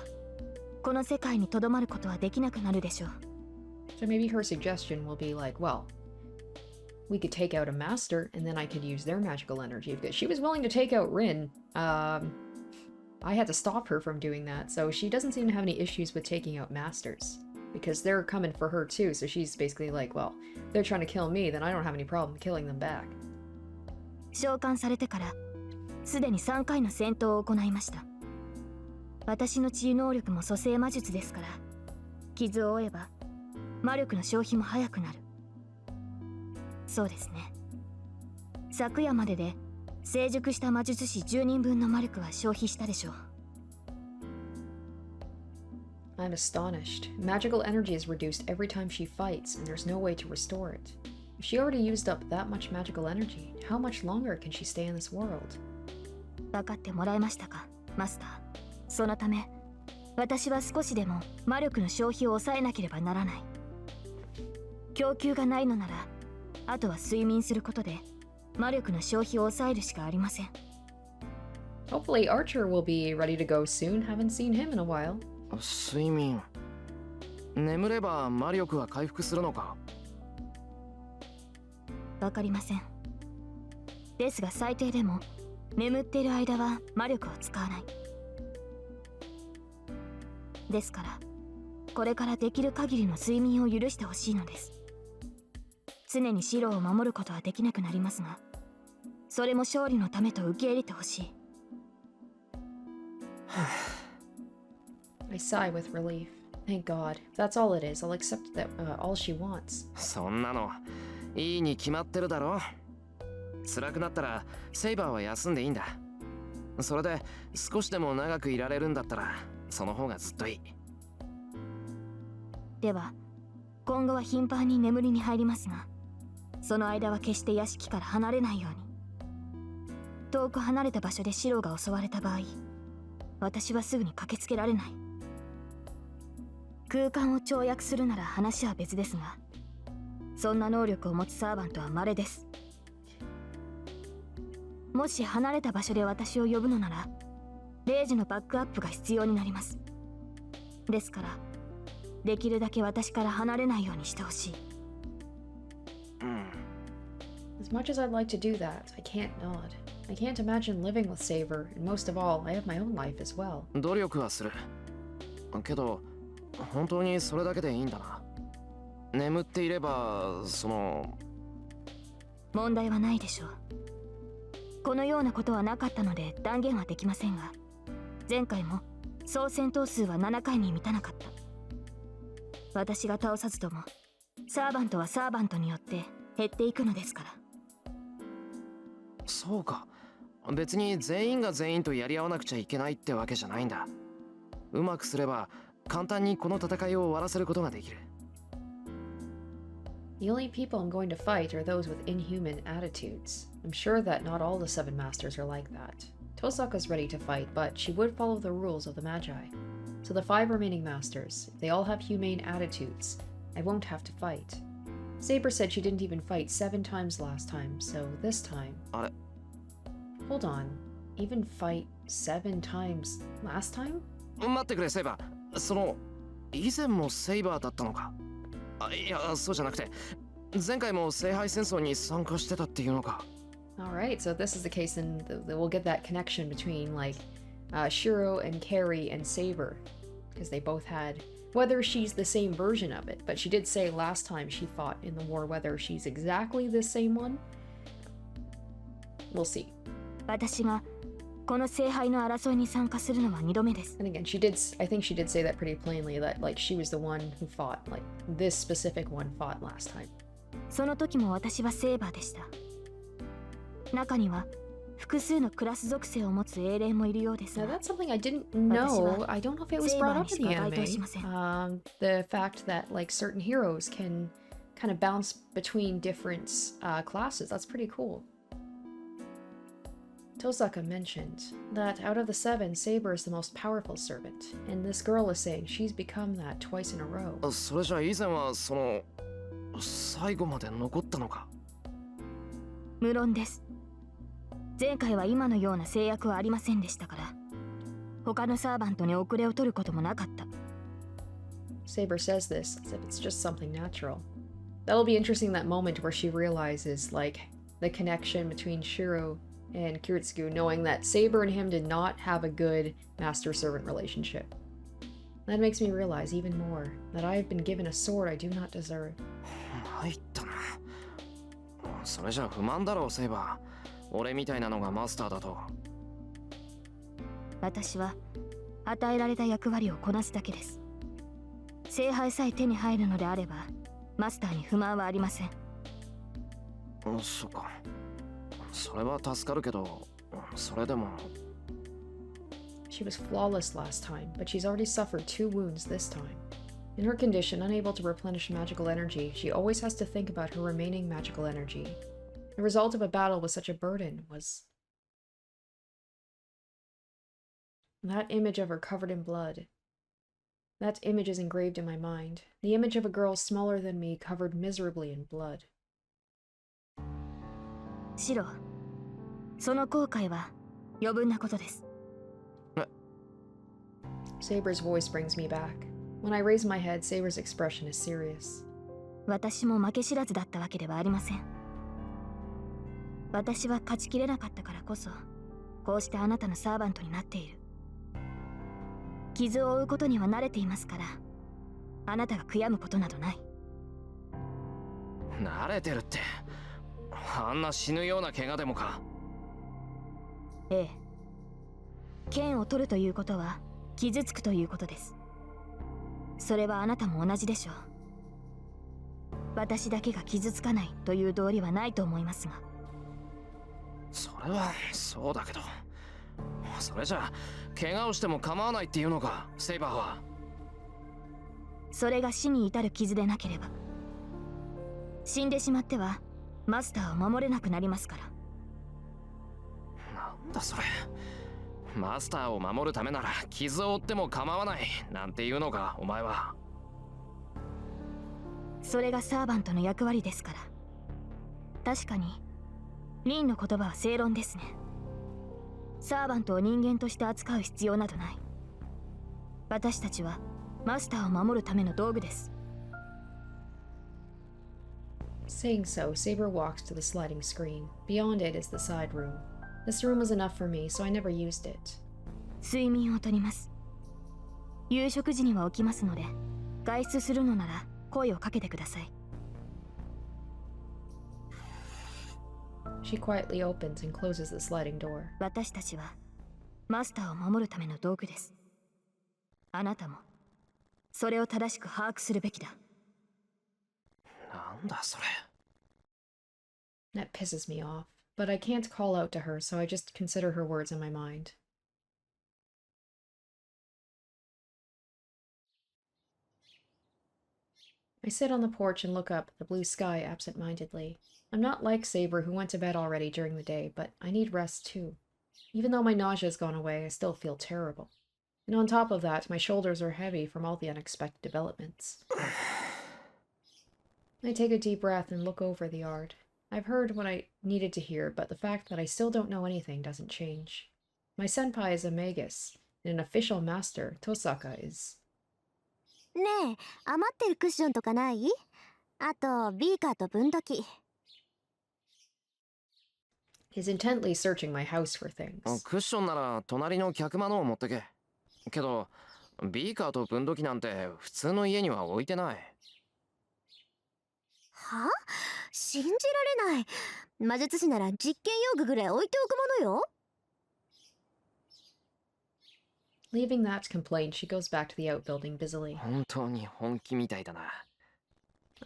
この世界にとどまることはできなくなるでしょう。 So maybe her suggestion will be like, well, we could take out a master and then I could use their magical energy. Because she was willing to take out Rin. I had to stop her from doing that, so she doesn't seem to have any issues with taking out masters. Because they're coming for her too, so she's basically like, well, they're trying to kill me, then I don't have any problem killing them back. 召喚されてからすでに3回の戦闘を行いました。私の治癒能力も蘇生魔術ですから、傷を負えば魔力の消費も早くなる。そうですね。昨夜までで成熟した魔術師10人分の魔力は消費したでしょう。I'm astonished. Magical energy is reduced every time she fights, and there's no way to restore it. If she already used up that much magical energy, how much longer can she stay in this world? 分かってもらえましたか、マスター。そのため、私は少しでも魔力の消費を抑えなければならない。供給がないのなら、あとは睡眠することで魔力の消費を抑えるしかありません。Hopefully Archer will be ready to go soon. Haven't seen him in a while. 睡眠。眠れば魔力は回復するのか。わかりません。ですが最低でも眠っている間は魔力を使わない。ですからこれからできる限りの睡眠を許してほしいのです。常にシロを守ることはできなくなりますが、それも勝利のためと受け入れてほしい。I sigh with relief. Thank God. If that's all it is, I'll accept that all she wants. そんなのいいに決まってるだろ。辛くなったらセイバーは休んでいいんだ。それで少しでも長くいられるんだったらその方がずっといい。では今後は頻繁に眠りに入りますが、その間は決して屋敷から離れないように。遠く離れた場所でシロが襲われた場合、私はすぐに駆けつけられない。空間を跳躍するなら話は別ですが、そんな能力を持つサーバントは稀です。もし離れた場所で私を呼ぶのなら、0時のバックアップが必要になります。ですからできるだけ私から離れないようにしてほしい。As much as I'd like to do that, I can't nod. I can't imagine living with Saber, and most of all, I have my own life as well. 努力はする。けど本当にそれだけでいいんだな。眠っていれば問題はないでしょう。このようなことはなかったので断言はできませんが、前回も総戦闘数は7回に満たなかった。私が倒さずともサーバントはサーバントによって減っていくのですから。そうか、別に全員が全員とやり合わなくちゃいけないってわけじゃないんだ。うまくすれば簡単にこの戦いを終わらせることができる。The only people I'm going to fight are those with inhuman attitudes. I'm sure that not all the seven masters are like that. Tosaka's ready to fight, but she would follow the rules of the Magi. So the 5 remaining masters, if they all have humane attitudes, I won't have to fight. Saber said she didn't even fight 7 times last time, so this time... Hold on. Even fight 7 times last time? 待ってくれセイバー、その以前もセイバーだったのか。いや、そうじゃなくて前回も聖杯戦争に参加してたっていうのか。Alright, so if this is the case, then we'll get that connection between, like, Shirou and Carrie and Saber. Because they both had... Whether she's the same version of it, but she did say last time she fought in the war whether she's exactly the same one. We'll see. 私がこの聖杯の争いに参加するのは2度目です。And again, I think she did say that pretty plainly, that, like, she was the one who fought, like, this specific one fought last time. その時も私はセーバーでした。中には複数のクラス属性を持つ英霊もいるようです Now が、 that's something I didn't know. I don't know if it was brought up in the anime. The fact that, like, certain heroes can kind of bounce between different classes. That's pretty cool. Tosaka mentioned that out of the 7, Saber is the most powerful servant, and this girl is saying she's become that twice in a row. それじゃ以前はその最後まで残ったのか。無論です。前回は今のような制約はありませんでしたから、他のサーバントに遅れを取ることもなかった。Saber says this as if it's just something natural. That'll be interesting, that moment where she realizes, like, the connection between Shirou and Kiritsugu, knowing that Saber and him did not have a good master-servant relationship. That makes me realize even more that I have been given a sword I do not deserve. 参ったな。それじゃ不満だろうセイバー。俺みたいなのがマスターだと。私は与えられた役割をこなすだけです。聖杯さえ手に入るのであれば、マスターに不満はありません。そっか。それは助かるけど、それでも。She was flawless last time, but she's already suffered 2 wounds this time. In her condition, unable to replenish magical energy, she always has to think about her remaining magical energy. The result of a battle with such a burden was... that image of her covered in blood. That image is engraved in my mind. The image of a girl smaller than me, covered miserably in blood. シロ、その後悔は余分なことです。Saber's voice brings me back. When I raise my head, Saber's expression is serious. 私も負け知らずだったわけではありません。私は勝ちきれなかったからこそ、こうしてあなたのサーバントになっている。傷を負うことには慣れていますから、あなたが悔やむことなどない。慣れてるって、あんな死ぬような怪我でもか。ええ。剣を取るということは傷つくということです。それはあなたも同じでしょう。私だけが傷つかないという道理はないと思いますが。それはそうだけど、それじゃ怪我をしても構わないっていうのか、セイバーは。それが死に至る傷でなければ、死んでしまってはマスターを守れなくなりますから。なんだそれ。マスターを守るためなら傷を負っても構わないなんていうのか、お前は。それがサーバントの役割ですから。確かにリンの言葉は正論ですね。サーバントを人間として扱う必要などない。私たちはマスターを守るための道具です。Saying so, Saber walks to the sliding screen. Beyond it is the side room. This room was enough for me, so I never used it. 睡眠をとります。夕食時には起きますので、外出するのなら声をかけてください。She quietly opens and closes the sliding door. 私たちはマスターを守るための道具です。あなたもそれを正しく把握するべきだ。なんだそれ。That pisses me off, but I can't call out to her, so I just consider her words in my mind. I sit on the porch and look up at the blue sky absent-mindedly. I'm not like Saber, who went to bed already during the day, but I need rest too. Even though my nausea's gone away, I still feel terrible. And on top of that, my shoulders are heavy from all the unexpected developments. I take a deep breath and look over the yard. I've heard what I needed to hear, but the fact that I still don't know anything doesn't change. My senpai is a magus, and an official master, Tosaka, is... ねえ、余ってるクッションとかない？あとビーカーと分度器。He's intently searching my house for things. クッションなら隣の客間のを持ってけ。けど、ビーカーと分度器なんて普通の家には置いてない。は？信じられない。魔術師なら実験用具ぐらい置いておくものよ。Leaving that complaint, she goes back to the outbuilding busily. 本当に本気みたいだな。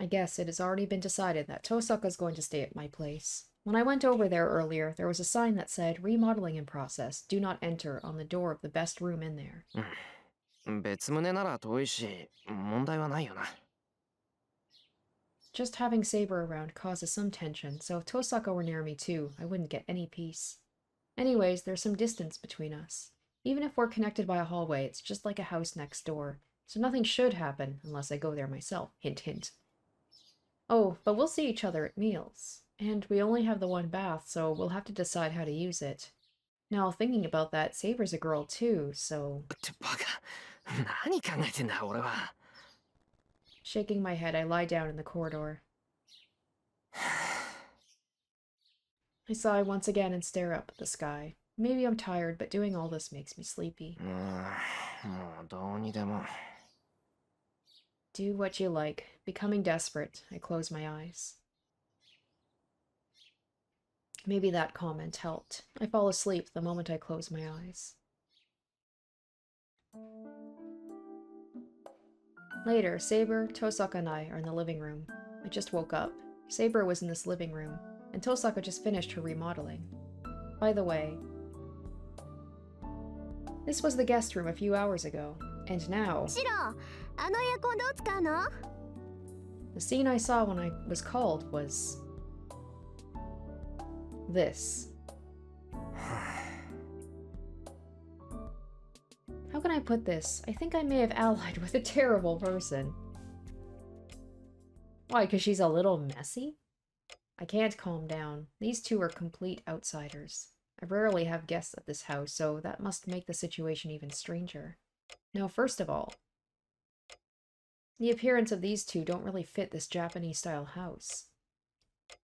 I guess it has already been decided that Tosaka's going to stay at my place. When I went over there earlier, there was a sign that said, "Remodeling in process. Do not enter," on the door of the best room in there. 別棟なら遠いし、問題はないよな。Just having Saber around causes some tension, so if Tosaka were near me too, I wouldn't get any peace. Anyways, there's some distance between us. Even if we're connected by a hallway, it's just like a house next door, so nothing should happen unless I go there myself. Hint, hint. Oh, but we'll see each other at meals. And we only have the one bath, so we'll have to decide how to use it. Now, thinking about that, Saber's a girl too, so... ってバカ。何考えてんだ、俺は。Shaking my head, I lie down in the corridor. I sigh once again and stare up at the sky. Maybe I'm tired, but doing all this makes me sleepy. もうどうにでも。Do what you like. Becoming desperate, I close my eyes. Maybe that comment helped. I fall asleep the moment I close my eyes. Later, Saber, Tosaka and I are in the living room. I just woke up. Saber was in this living room, and Tosaka just finished her remodeling. By the way, this was the guest room a few hours ago, and now... Shirou, あのエアコンどう使うの? The scene I saw when I was called was... this. How can I put this? I think I may have allied with a terrible person. Why, because she's a little messy? I can't calm down. These two are complete outsiders. I rarely have guests at this house, so that must make the situation even stranger. Now, first of all, the appearance of these two don't really fit this Japanese-style house.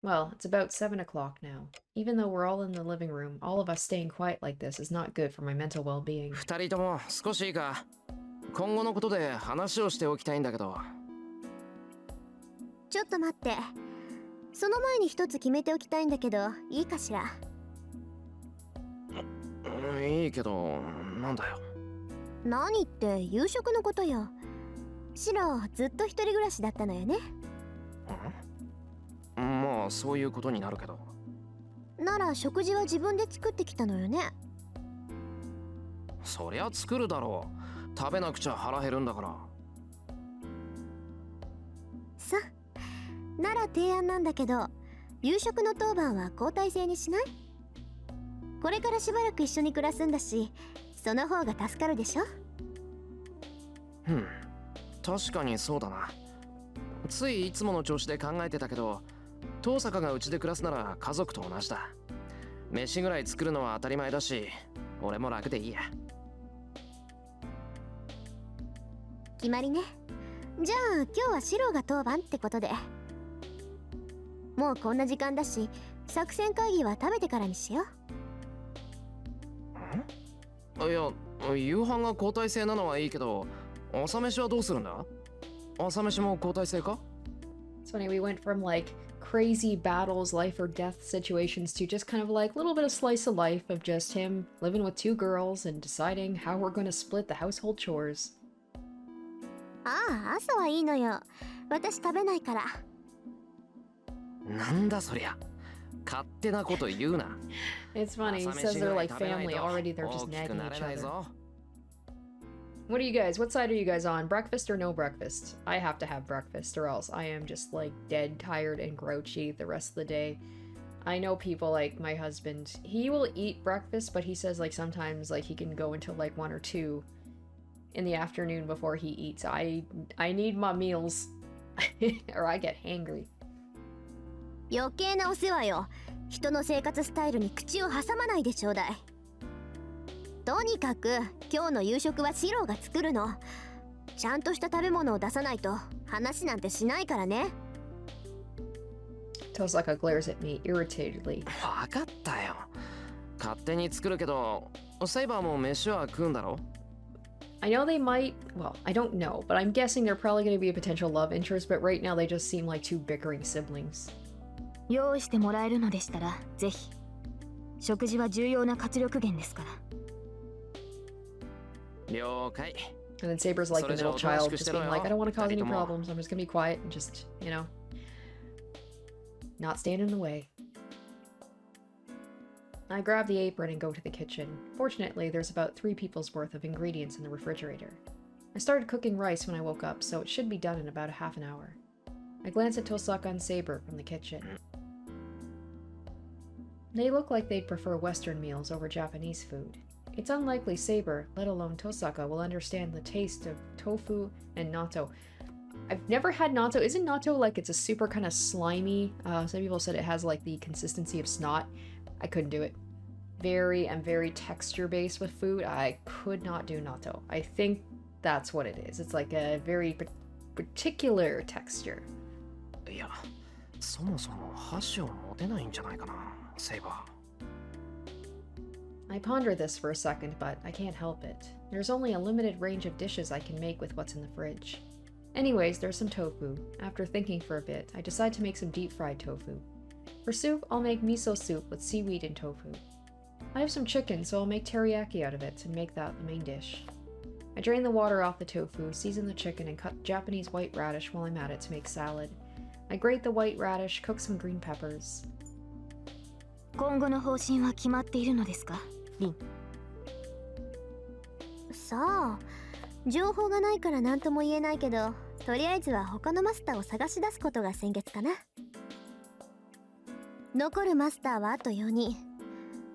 Well, it's about 7 o'clock now. Even though we're all in the living room, all of us staying quiet like this is not good for my mental well-being. 二人とも少しいいか。今後のことで話をしておきたいんだけど。ちょっと待って。その前に一つ決めておきたいんだけど、いいかしら。いいけど、なんだよ。何って夕食のことよ。シロずっと一人暮らしだったのよね。まあそういうことになるけど。なら食事は自分で作ってきたのよね。そりゃ作るだろう。食べなくちゃ腹減るんだから。さ、なら提案なんだけど、夕食の当番は交代制にしない？これからしばらく一緒に暮らすんだし、その方が助かるでしょ？確かにそうだな。ついいつもの調子で考えてたけど、遠坂がうちで暮らすなら家族と同じだ。飯ぐらい作るのは当たり前だし、俺も楽でいいや。決まりね。じゃあ今日はシロが当番ってことで。もうこんな時間だし、作戦会議は食べてからにしよう。いや、夕飯が交代制なのはいいけど、朝飯はどうするんだ？朝飯も交代制か？ It's funny, we went from like crazy battles, life or death situations to just kind of like a little bit of slice of life of just him living with two girls and deciding how we're going to split the household chores. ああ、朝はいいのよ。私食べないから。なんだそりゃ。勝手なこと言うな。It's funny, he says they're like family, already they're just nagging each other. What are you guys? What side are you guys on? Breakfast or no breakfast? I have to have breakfast or else I am just like dead tired and grouchy the rest of the day. I know people like my husband, he will eat breakfast, but he says like sometimes like he can go until like 1 or 2 in the afternoon before he eats. I need my meals or I get hangry. 余計なお世話よ。人の生活スタイルに口を挟まないでちょうだい。とにかく今日の夕食はシローが作るの。ちゃんとした食べ物を出さないと話なんてしないからね。Tosaka glares at me irritatedly. わかったよ。勝手に作るけど、セイバーも飯は食うんだろ? I know they might, well, I don't know, but I'm guessing they're probably going to be a potential love interest, but right now they just seem like two bickering siblings. 用意してもらえるのでしたらぜひ。食事は重要な活力源ですから。了解。 And then Saber's like the middle child, just being like, I don't want to cause any problems, I'm just going to be quiet and just, you know, not stand in the way. I grab the apron and go to the kitchen. Fortunately, there's about 3 people's worth of ingredients in the refrigerator. I started cooking rice when I woke up, so it should be done in about a half an hour. I glance at Tosaka and Saber from the kitchen. They look like they'd prefer Western meals over Japanese food. It's unlikely Saber, let alone Tosaka, will understand the taste of tofu and natto. I've never had natto. Isn't natto like it's a super kind of slimy? Some people said it has like the consistency of snot. I couldn't do it. I'm very texture based with food. I could not do natto. I think that's what it is. It's like a very particular texture. いや、そもそも箸を持てないんじゃないかな、セイバー。I ponder this for a second, but I can't help it. There's only a limited range of dishes I can make with what's in the fridge. Anyways, there's some tofu. After thinking for a bit, I decide to make some deep-fried tofu. For soup, I'll make miso soup with seaweed and tofu. I have some chicken, so I'll make teriyaki out of it and make that the main dish. I drain the water off the tofu, season the chicken, and cut Japanese white radish while I'm at it to make salad. I grate the white radish, cook some green peppers. 今後の方針は決まっているのですか、リン。さあ、情報がないから何とも言えないけど、とりあえずは他のマスターを探し出すことが先決かな。残るマスターはあと4人。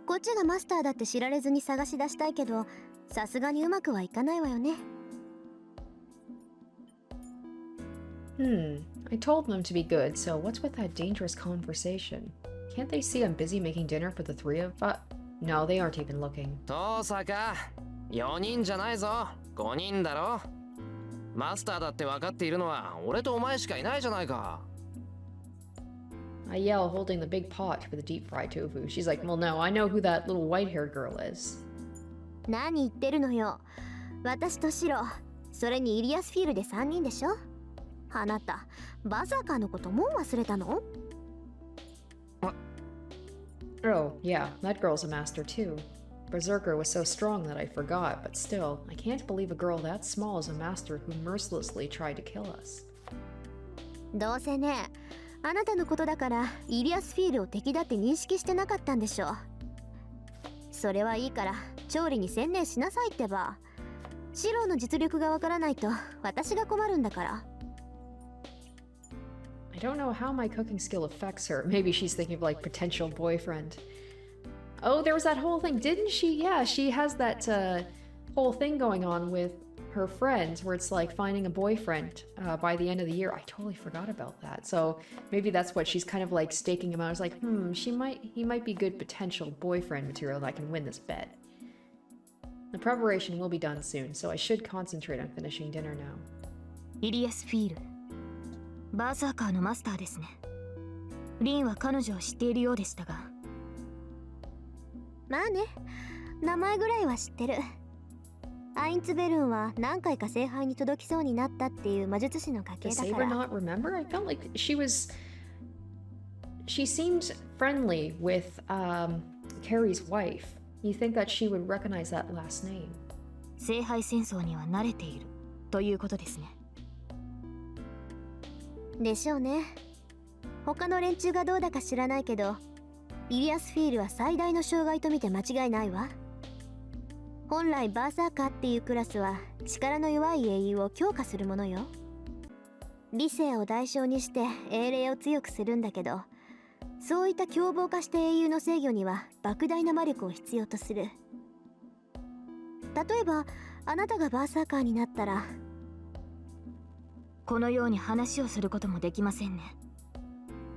こっちがマスターだって知られずに探し出したいけど、さすがにうまくはいかないわよね。I told them to be good, so what's with that dangerous conversation? Can't they see I'm busy making dinner for the 3 of us? No, they aren't even looking. トサカ、4人じゃないぞ、5人だろ。マスターだって分かっているのは俺とお前しかいないじゃないか。I yell, holding the big pot for the deep-fried tofu. She's like, well, no, I know who that little white-haired girl is. 何言ってるのよ。私とシロ、それにイリアスフィールで3人でしょ。あなた、バザーカーのこともう忘れたの？ Oh, yeah, that girl's a master too. Berserker was so strong that I forgot, but still, I can't believe a girl that small is a master who mercilessly tried to kill us. どうせね、あなたのことだからイリアスフィールを敵だって認識してなかったんでしょ。それはいいから調理に専念しなさいってば。シローの実力がわからないと私が困るんだから。I don't know how my cooking skill affects her. Maybe she's thinking of like potential boyfriend. Oh, there was that whole thing, didn't she? Yeah, she has that whole thing going on with her friends where it's like finding a boyfriend by the end of the year. I totally forgot about that. So maybe that's what she's kind of like staking him out. It's like, he might be good potential boyfriend material that can win this bet. The preparation will be done soon, so I should concentrate on finishing dinner now. イリアスフィール、バーサーカーのマスターですね。リンは彼女を知っているようでしたが。まあね、名前ぐらいは知ってる。アインツベルンは何回か聖杯に届きそうになったっていう魔術師の家系 Does だか Saber ら。 not remember? I felt like she seemed friendly with Carrie's wife. You think that she would recognize that last name? 聖杯戦争には慣れているということですね。でしょうね。他の連中がどうだか知らないけど、イリアスフィールは最大の障害と見て間違いないわ。本来バーサーカーっていうクラスは力の弱い英雄を強化するものよ。理性を代償にして英霊を強くするんだけど、そういった凶暴化した英雄の制御には莫大な魔力を必要とする。例えばあなたがバーサーカーになったら、このように話をすることもできませんね。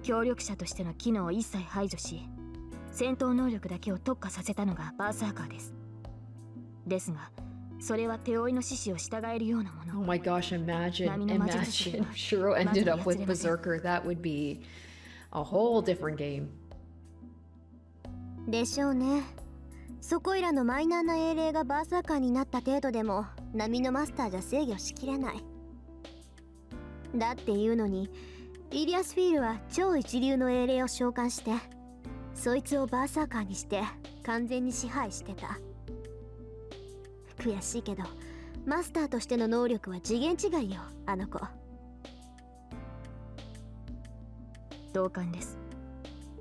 協力者としての機能を一切排除し、戦闘能力だけを特化させたのがバーサーカーです。ですが、それは手負いの獅子を従えるようなもの。Oh my gosh, imagine Shirou ended up with Berserker. That would be a whole different game. でしょうね。そこいらのマイナーな英霊がバーサーカーになった程度でも波のマスターじゃ制御しきれない。だっていうのにイリアスフィールは超一流の英霊を召喚して、そいつをバーサーカーにして完全に支配してた。悔しいけどマスターとしての能力は次元違いよ、あの子。同感です。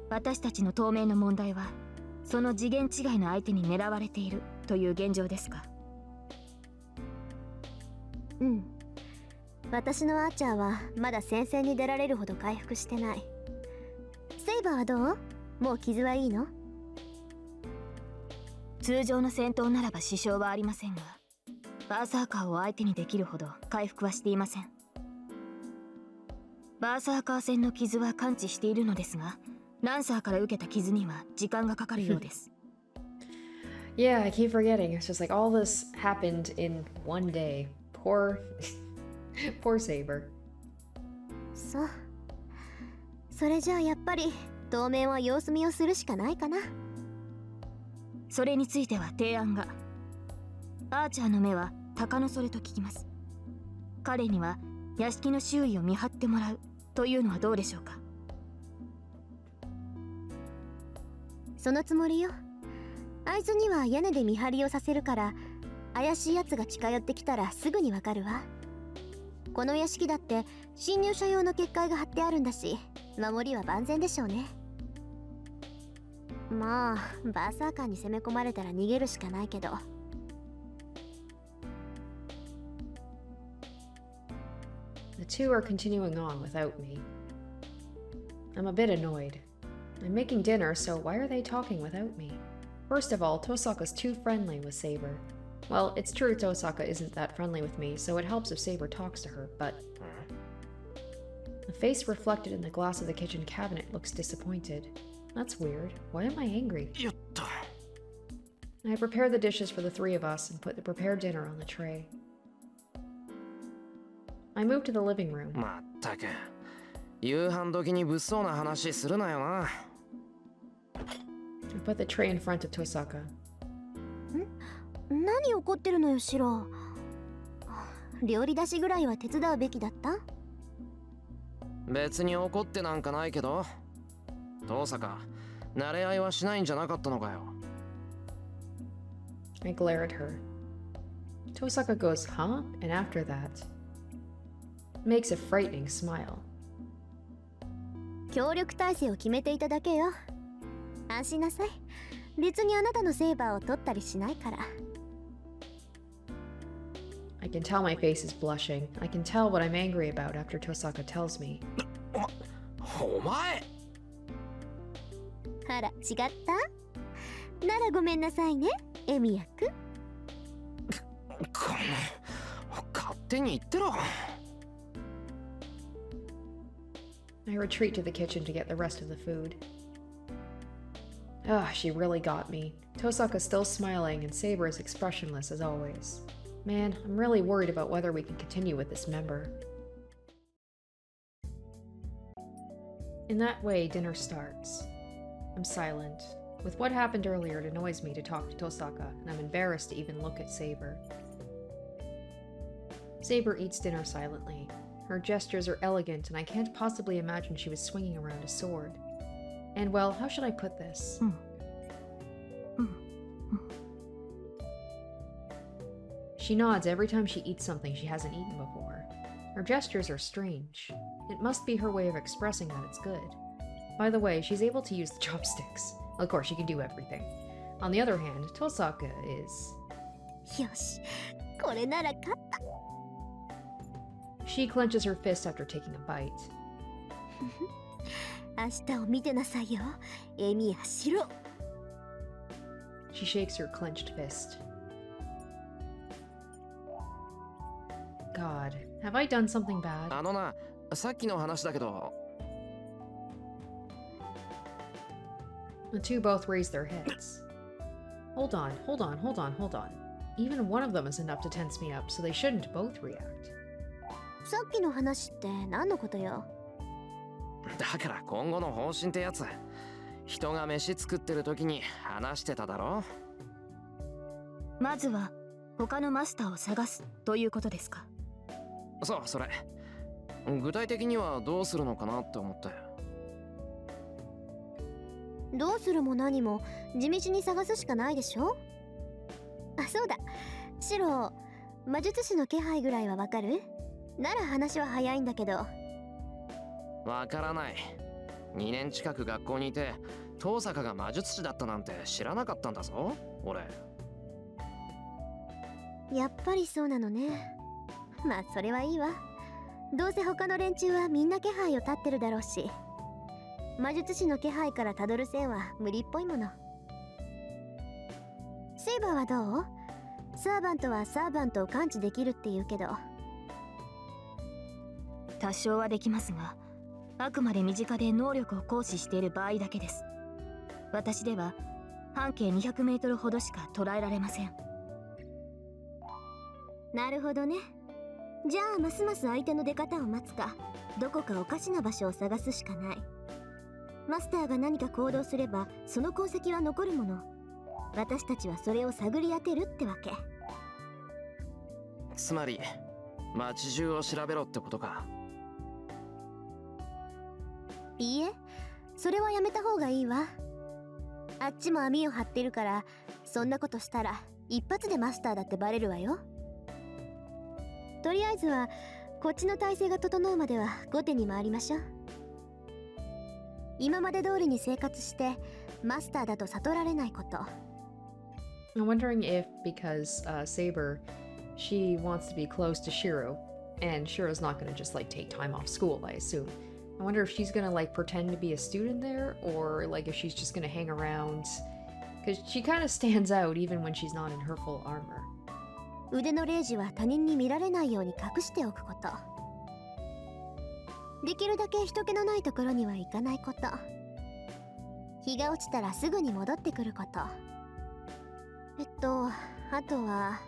私たちの当面の問題はその次元違いの相手に狙われているという現状ですか？うん。私のアーチャーはまだ戦線に出られるほど回復してない。セイバーはどう？もう傷はいいの？通常の戦闘ならば支障はありませんが、バーサーカーを相手にできるほど回復はしていません。バーサーカー戦の傷は完治しているのですが、ランサーから受けた傷には時間がかかるようです。Yeah, I keep forgetting. It's just like all this happened in one day. Poor Saber. そう。それじゃあやっぱり当面は様子見をするしかないかな。それについては提案が。アーチャーの目は鷹のそれと聞きます。彼には屋敷の周囲を見張ってもらうというのはどうでしょうか？そのつもりよ。あいつには屋根で見張りをさせるから、怪しいやつが近寄ってきたらすぐにわかるわ。この屋敷だって侵入者用の結界が張ってあるんだし、守りは万全でしょうね。まあバーサーカーに攻め込まれたら逃げるしかないけど。The two are continuing on without me. I'm a bit annoyed. I'm making dinner, so why are they talking without me? First of all, Tosaka's too friendly with Saber. Well, it's true Tosaka isn't that friendly with me, so it helps if Saber talks to her, but... The face reflected in the glass of the kitchen cabinet looks disappointed. That's weird. Why am I angry? I prepared the dishes for the three of us and put the prepared dinner on the tray. I moved to the living room. まったく、夕飯時に物騒な話するなよな。I put the tray in front of Tosaka. 何怒ってるのよ、シロ。料理出しぐらいは手伝うべきだった？別に怒ってなんかないけど、遠坂、慣れ合いはしないんじゃなかったのかよ。I glare at her. Tosaka goes, huh? And after that, makes a frightening smile. 協力体制を決めていただけよ。安心なさい。別にあなたのセーバーを取ったりしないから。I can tell my face is blushing. I can tell what I'm angry about after Tosaka tells me. お前！あら、違った？ならごめんなさいね、エミヤくん。勝手に言ってろ。I retreat to the kitchen to get the rest of the food. Ugh, she really got me. Tosaka's still smiling and Saber is expressionless as always. Man, I'm really worried about whether we can continue with this member. In that way, dinner starts. I'm silent. With what happened earlier, it annoys me to talk to Tosaka, and I'm embarrassed to even look at Saber. Saber eats dinner silently. Her gestures are elegant, and I can't possibly imagine she was swinging around a sword. And well, how should I put this? She nods every time she eats something she hasn't eaten before. Her gestures are strange. It must be her way of expressing that it's good. By the way, she's able to use the chopsticks. Of course, she can do everything. On the other hand, Tosaka is... よし、これなら勝った。 She clenches her fist after taking a bite. 明日を見てなさいよ、エミやシロ。 She shakes her clenched fist. God, have I done something bad? あのな、さっきの話だけど。The two both raise their heads. Hold on. Even one of them is enough to tense me up, so they shouldn't both react. さっきの話って何のことよ。だから今後の方針ってやつ、人が飯作ってる時に話してただろ。まずは他のマスターを探すということですか。そう、それ。具体的にはどうするのかなって思って。どうするも何も地道に探すしかないでしょ。あ、そうだ、シロ、魔術師の気配ぐらいはわかる？なら話は早いんだけど。わからない。2年近く学校にいて、遠坂が魔術師だったなんて知らなかったんだぞ、俺。やっぱりそうなのね。まあそれはいいわ。どうせ他の連中はみんな気配を立ってるだろうし、魔術師の気配からたどる線は無理っぽいもの。セイバーはどう？サーバントはサーバントを感知できるって言うけど。多少はできますが、あくまで身近で能力を行使している場合だけです。私では半径200メートルほどしか捉えられません。なるほどね。じゃあますます相手の出方を待つか、どこかおかしな場所を探すしかない。マスターが何か行動すればその功績は残るもの。私たちはそれを探り当てるってわけ。つまり街中を調べろってことか。いいえ、それはやめた方がいいわ。あっちも網を張ってるから、そんなことしたら一発でマスターだってバレるわよ。とりあえずはこっちの体制が整うまでは後手に回りましょう。今まで通りに生活してマスターだと悟られないこと。 I'm wondering if, because Saber, she wants to be close to Shirou, and Shirou's not gonna just like take time off school, I assume. I wonder if she's gonna like pretend to be a student there, or like if she's just gonna hang around, because she kind of stands out even when she's not in her full armor. 腕のレイジは他人に見られないように隠しておくこと。できるだけ人気のないところには行かないこと。日が落ちたらすぐに戻ってくること。あとは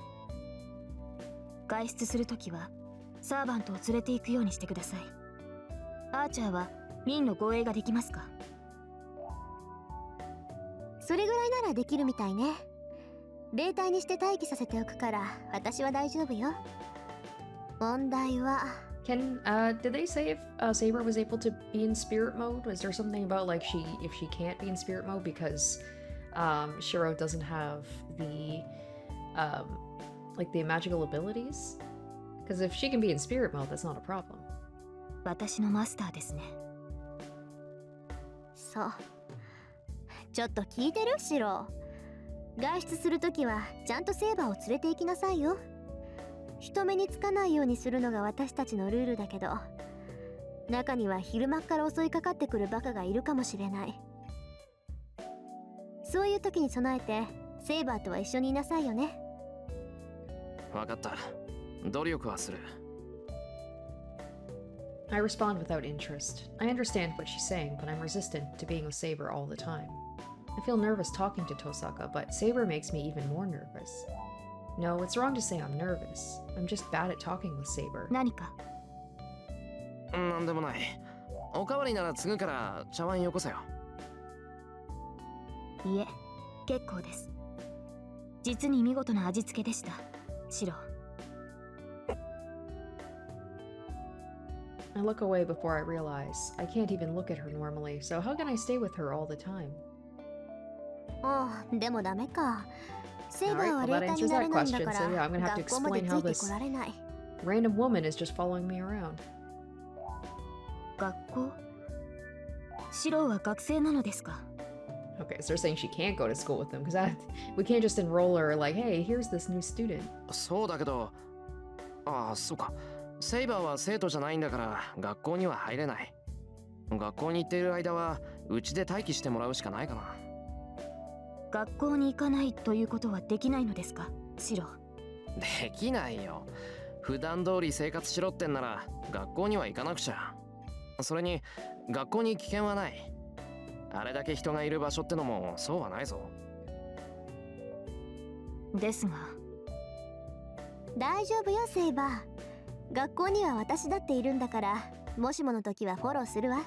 外出するときはサーバントを連れて行くようにしてください。アーチャーはリンの護衛ができますか？それぐらいならできるみたいね。霊体にして待機させておくから私は大丈夫よ。問題は Did they say if Saber was able to be in spirit mode? Was there something about like if she can't be in spirit mode because Shirou doesn't have the like the magical abilities? Because if she can be in spirit mode, that's not a problem. 私のマスターですね。そう。ちょっと聞いてる？シロー。外出するときはちゃんとセーバーを連れて行きなさいよ。人目につかないようにするのが私たちのルールだけど、中には昼間っから襲いかかってくるバカがいるかもしれない。そういう時に備えてセーバーとは一緒にいなさいよね。わかった。努力はする。I respond without interest. I understand what she's saying, but I'm resistant to being with Saber all the time. I feel nervous talking to Tosaka, but Saber makes me even more nervous. No, it's wrong to say I'm nervous. I'm just bad at talking with Saber. 何か？なんでもない。おかわりなら継ぐから茶碗よこせよ。いえ、結構です。実に見事な味付けでした、シロ。I look away before I realize I can't even look at her normally, so how can I stay with her all the time? ああ、でもダメか。セイバー Alright, は well 霊 that 体に answers なれ that ないんだ question, か so yeah, ら I'm gonna have to 学校まで explain つ how いて this こられない。 random woman is just following me around. 学校シローは学生なのですか？ Okay, so they're saying she can't go to school with them, because we can't just enroll her like, hey, here's this new student. そうだけど、ああ、そうか。セイバーは生徒じゃないんだから学校には入れない。学校に行っている間はうちで待機してもらうしかないかな。学校に行かないということはできないのですか、シロー？できないよ。普段通り生活しろってんなら学校には行かなくちゃ。それに学校に危険はない。あれだけ人がいる場所ってのもそうはないぞ。ですが大丈夫よセイバー。学校には私だっているんだから、もしもの時はフォローするわ。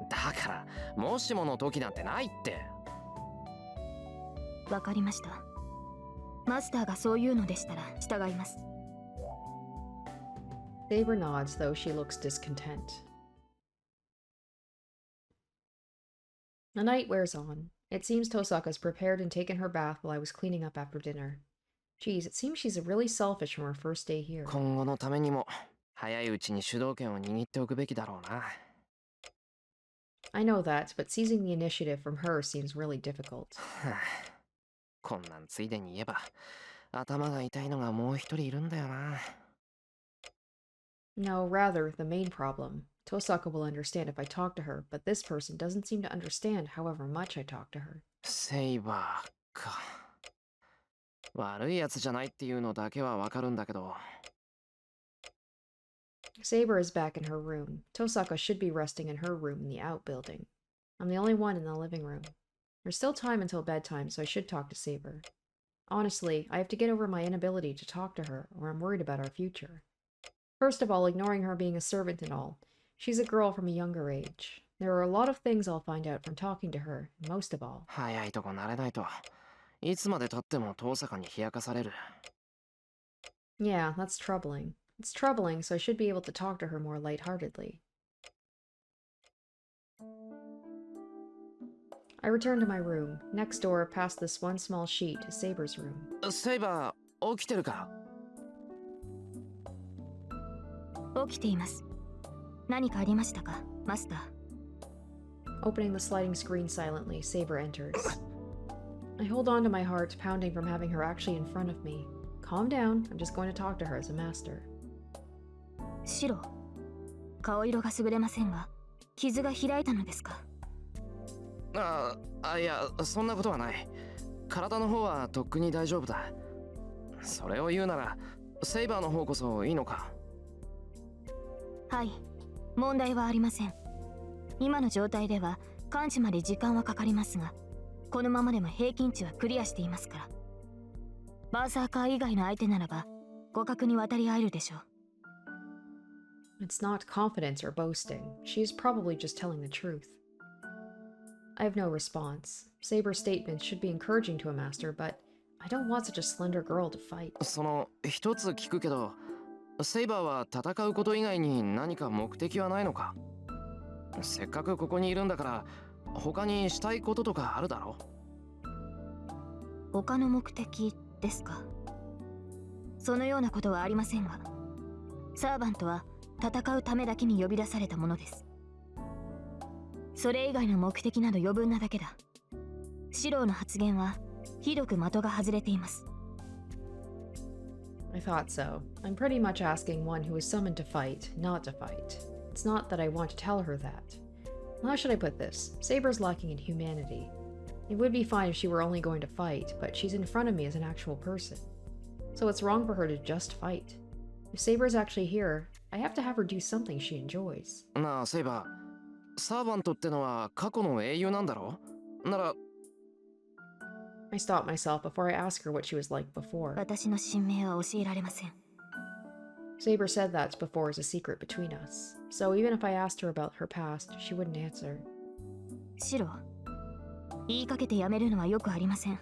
だからもしもの時なんてないって。わかりました。マスターがそう言うのでしたら従います。Saber nods, though she looks discontent. The night wears on. It seems Tosaka's prepared and taken her bath while I was cleaning up after dinner. Geez, it seems she's really selfish from her first day here. 今後のためにも早いうちに主導権を握っておくべきだろうな。I know that, but seizing the initiative from her seems really difficult. こんなんついでに言えば頭が痛いのがもう一人いるんだよな。No, rather, the main problem. Tosaka will understand if I talk to her, but this person doesn't seem to understand however much I talk to her. セイバーか。悪いやつじゃないっていうのだけはわかるんだけど。Saber is back in her room. Tosaka should be resting in her room in the outbuilding. I'm the only one in the living room. There's still time until bedtime, so I should talk to Saber. Honestly, I have to get over my inability to talk to her, or I'm worried about our future. First of all, ignoring her being a servant and all. She's a girl from a younger age. There are a lot of things I'll find out from talking to her, and most of all. 早いとこ慣れないといつまで経っても遠坂に冷やかされる。Yeah, that's troubling. It's troubling, so I should be able to talk to her more lightheartedly. I return to my room. Next door, past this one small sheet, to Saber's room. セイバー、起きてるか？起きています。何かありましたか、マスター？ Opening the sliding screen silently, Saber enters. I hold on to my heart, pounding from having her actually in front of me. Calm down, I'm just going to talk to her as a master. シロ、顔色が優れませんが、傷が開いたのですか？いや、そんなことはない。体の方はとっくに大丈夫だ。それを言うならセイバーの方こそいいのか？はい、問題はありません。今の状態では完治まで時間はかかりますが、このままでも平均値はクリアしていますから。バーサーカー以外の相手ならば互角に渡り合えるでしょう。It's not confidence or boasting. She's probably just telling the truth. I have no response. Saber's statements should be encouraging to a master, but I don't want such a slender girl to fight. その一つ聞くけど、セイバーは戦うこと以外に何か目的はないのか？せっかくここにいるんだから他にしたいこととかあるだろ？他の目的ですか？そのようなことはありませんが、サーバントは戦うためだけに呼び出されたものです。それ以外の目的など余分なだけだ。シローの発言はひどく的が外れています。I thought so. I'm pretty much asking one who is summoned to fight, not to fight. It's not that I want to tell her that. How should I put this? Saber's lacking in humanity. It would be fine if she were only going to fight, but she's in front of me as an actual person. So it's wrong for her to just fight. If Saber's actually here, I have to have her do something she enjoys. なあ、セイバー、サーバントってのは過去の英雄なんだろ？なら I stop myself before I ask her what she was like before. 私の新名は教えられません。Saber said that before is a secret between us, so even if I asked her about her past, she wouldn't answer. シロ、言いかけてやめるのはよくありません。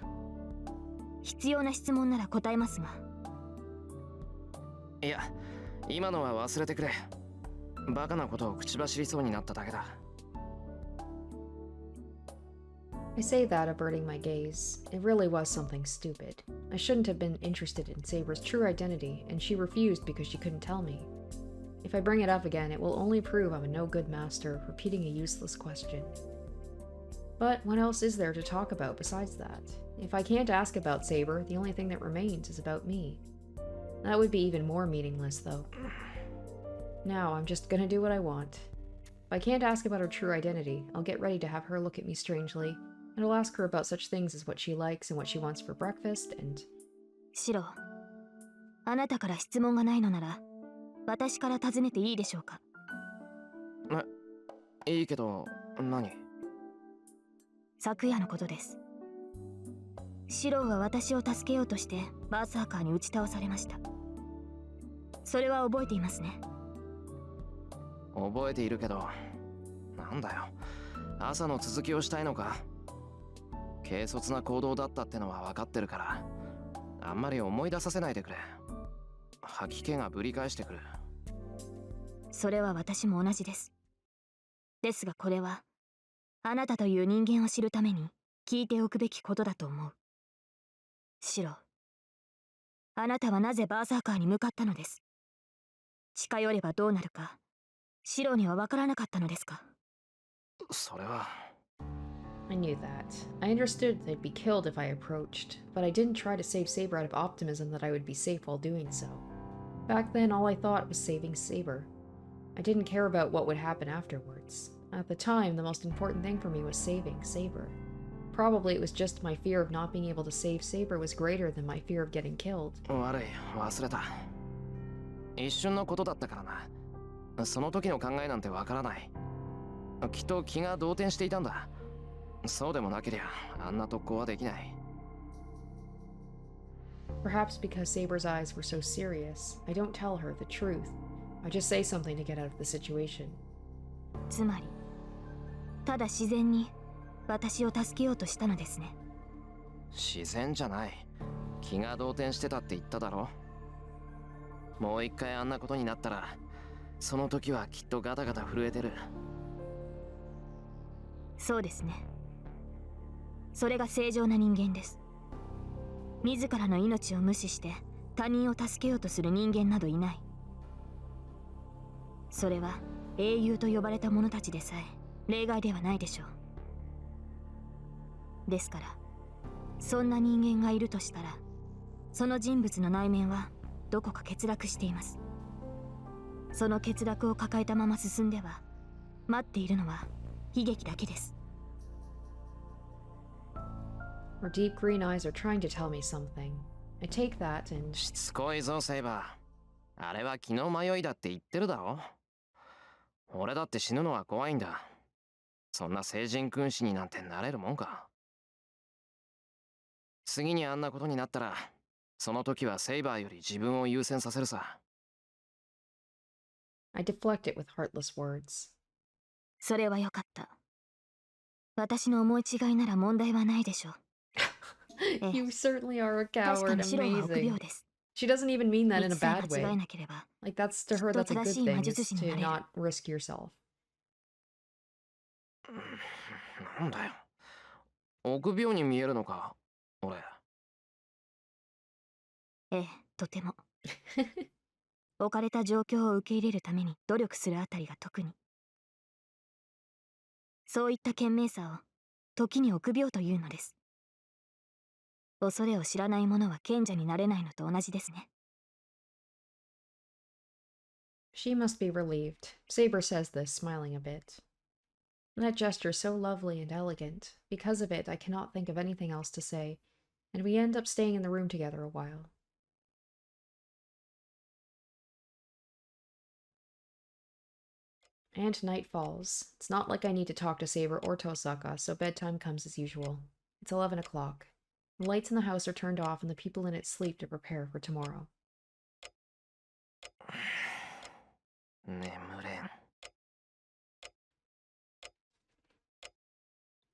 必要な質問なら答えますが。いや、今のは忘れてくれ。バカなことを口走りそうになっただけだ。I say that, averting my gaze. It really was something stupid. I shouldn't have been interested in Saber's true identity, and she refused because she couldn't tell me. If I bring it up again, it will only prove I'm a no-good master, repeating a useless question. But what else is there to talk about besides that? If I can't ask about Saber, the only thing that remains is about me. That would be even more meaningless, though. Now, I'm just gonna do what I want. If I can't ask about her true identity, I'll get ready to have her look at me strangely, and I'll ask her about such things as what she likes and what she wants for breakfast, and... シロ、あなたから質問がないのなら、私から尋ねていいでしょうか。いいけど、何？昨夜のことです。シロは私を助けようとしてバーサーカーに打ち倒されました。それは覚えていますね。覚えているけど、なんだよ。朝の続きをしたいのか？軽率な行動だったってのは分かってるから、あんまり思い出させないでくれ。吐き気がぶり返してくる。それは私も同じです。ですがこれは、あなたという人間を知るために聞いておくべきことだと思う。シロ、あなたはなぜバーサーカーに向かったのです。近寄ればどうなるか、シロには分からなかったのですか。それは。I knew that. I understood they'd be killed if I approached, but I didn't try to save Saber out of optimism that I would be safe while doing so. Back then, all I thought was saving Saber. I didn't care about what would happen afterwards. At the time, the most important thing for me was saving Saber. Probably it was just my fear of not being able to save Saber was greater than my fear of getting killed. 悪い、忘れた。一瞬のことだったからな。その時の考えなんてわからない。きっと気が動転していたんだ。そうでもなけりゃ、あんな特攻はできない。Perhaps because Saber's eyes were so serious, I don't tell her the truth. I just say something to get out of the situation. つまり、ただ自然に私を助けようとしたのですね。自然じゃない。気が動転してたって言っただろ。もう一回あんなことになったら、その時はきっとガタガタ震えてる。そうですね。それが正常な人間です。自らの命を無視して他人を助けようとする人間などいない。それは英雄と呼ばれた者たちでさえ例外ではないでしょう。ですからそんな人間がいるとしたら、その人物の内面はどこか欠落しています。その欠落を抱えたまま進んでは待っているのは悲劇だけです。Her deep green eyes are trying to tell me something. I take that and... しつこいぞ、セイバー。あれは気の迷いだって言ってるだろ。俺だって死ぬのは怖いんだ。そんな聖人君子になんてなれるもんか。次にあんなことになったら、その時はセイバーより自分を優先させるさ。I deflect it with heartless words. それはよかった。私の思い違いなら問題はないでしょう。You certainly are a 確か coward. にシロは臆 Amazing. 病です。 She doesn't even mean that in a 道さえ bad 間違え way. なければ、 Like, that's to her, that's a good きっと正しい魔 thing, 術 is 師に to なれる。 not risk yourself. なんだよ。臆病に見えるのか、俺。ええ、とても。置かれた状況を受け入れるために努力するあたりが特に。そういった賢明さを時に臆病というのです。恐れを知らない者は賢者になれないのと同じですね。She must be relieved. Saber says this, smiling a bit. That gesture so lovely and elegant. Because of it, I cannot think of anything else to say, and we end up staying in the room together a while. And night falls. It's not like I need to talk to Saber or Tosaka, so bedtime comes as usual. It's 11 o'clock. The lights in the house are turned off and the people in it sleep to prepare for tomorrow. 眠れん。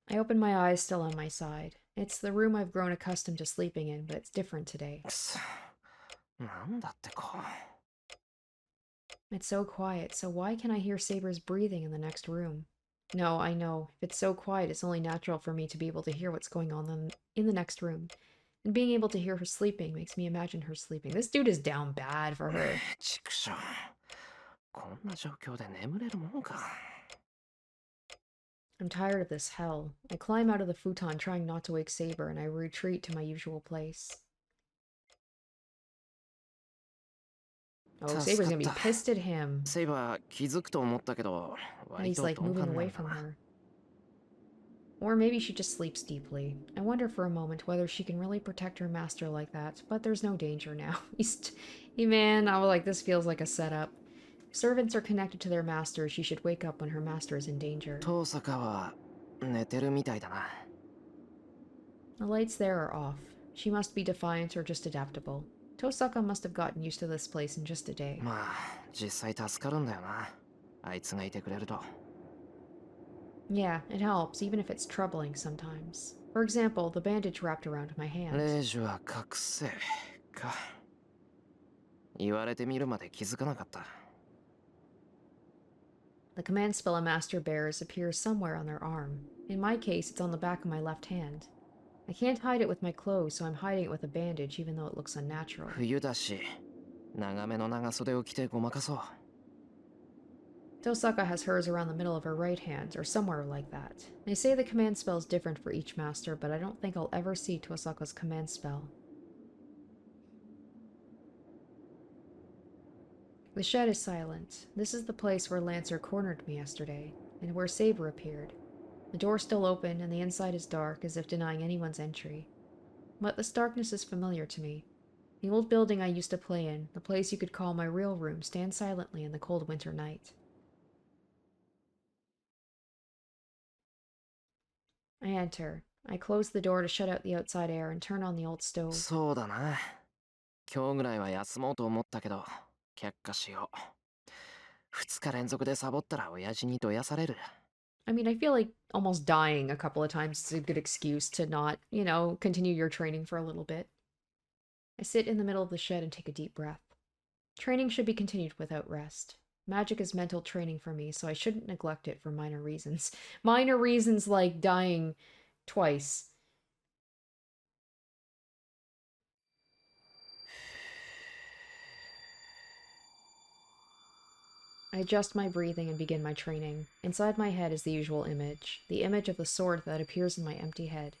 I open my eyes still on my side. It's the room I've grown accustomed to sleeping in, but it's different today. なんだってこう。It's so quiet, so why can I hear Saber's breathing in the next room? No, I know. If it's so quiet, it's only natural for me to be able to hear what's going on in the next room. And being able to hear her sleeping makes me imagine her sleeping. This dude is down bad for her. ちくしょう。こんな状況で眠れるもんか。I'm tired of this hell. I climb out of the futon trying not to wake Saber, and I retreat to my usual place. Oh, Saber's gonna be pissed at him. セイバー気づくと思ったけど、 And he's like moving away from her. Or maybe she just sleeps deeply. I wonder for a moment whether she can really protect her master like that, but there's no danger now. Man, I was like, this feels like a setup. Servants are connected to their masters. She should wake up when her master is in danger. 遠坂は寝てるみたいだな。 The lights there are off. She must be defiant or just adaptable. Tosaka must have gotten used to this place in just a day. まあ、実際助かるんだよな。あいつがいてくれると。 Yeah, it helps, even if it's troubling sometimes. For example, the bandage wrapped around my hand. レジは覚醒か。言われてみるまで気づかなかった。 The command spell a master bears appears somewhere on their arm. In my case, it's on the back of my left hand. I can't hide it with my clothes, so I'm hiding it with a bandage, even though it looks unnatural. 冬だし、長めの長袖を着てごまかそう。 Tosaka has hers around the middle of her right hand, or somewhere like that. They say the command spell is different for each master, but I don't think I'll ever see Tosaka's command spell. The shed is silent. This is the place where Lancer cornered me yesterday, and where Saber appeared. The door still open, and the inside is dark, as if denying anyone's entry. But this darkness is familiar to me. The old building I used to play in, the place you could call my real room, stands silently in the cold winter night. I enter. I close the door to shut out the outside air and turn on the old stove. そうだな。今日ぐらいは休もうと思ったけど、却下しよう。2日連続でサボったら親父にどやされる。 I mean, I feel like almost dying a couple of times is a good excuse to not, continue your training for a little bit. I sit in the middle of the shed and take a deep breath. Training should be continued without rest. Magic is mental training for me, so I shouldn't neglect it for minor reasons. Minor reasons like dying twice. I adjust my breathing and begin my training. Inside my head is the usual image, the image of the sword that appears in my empty head.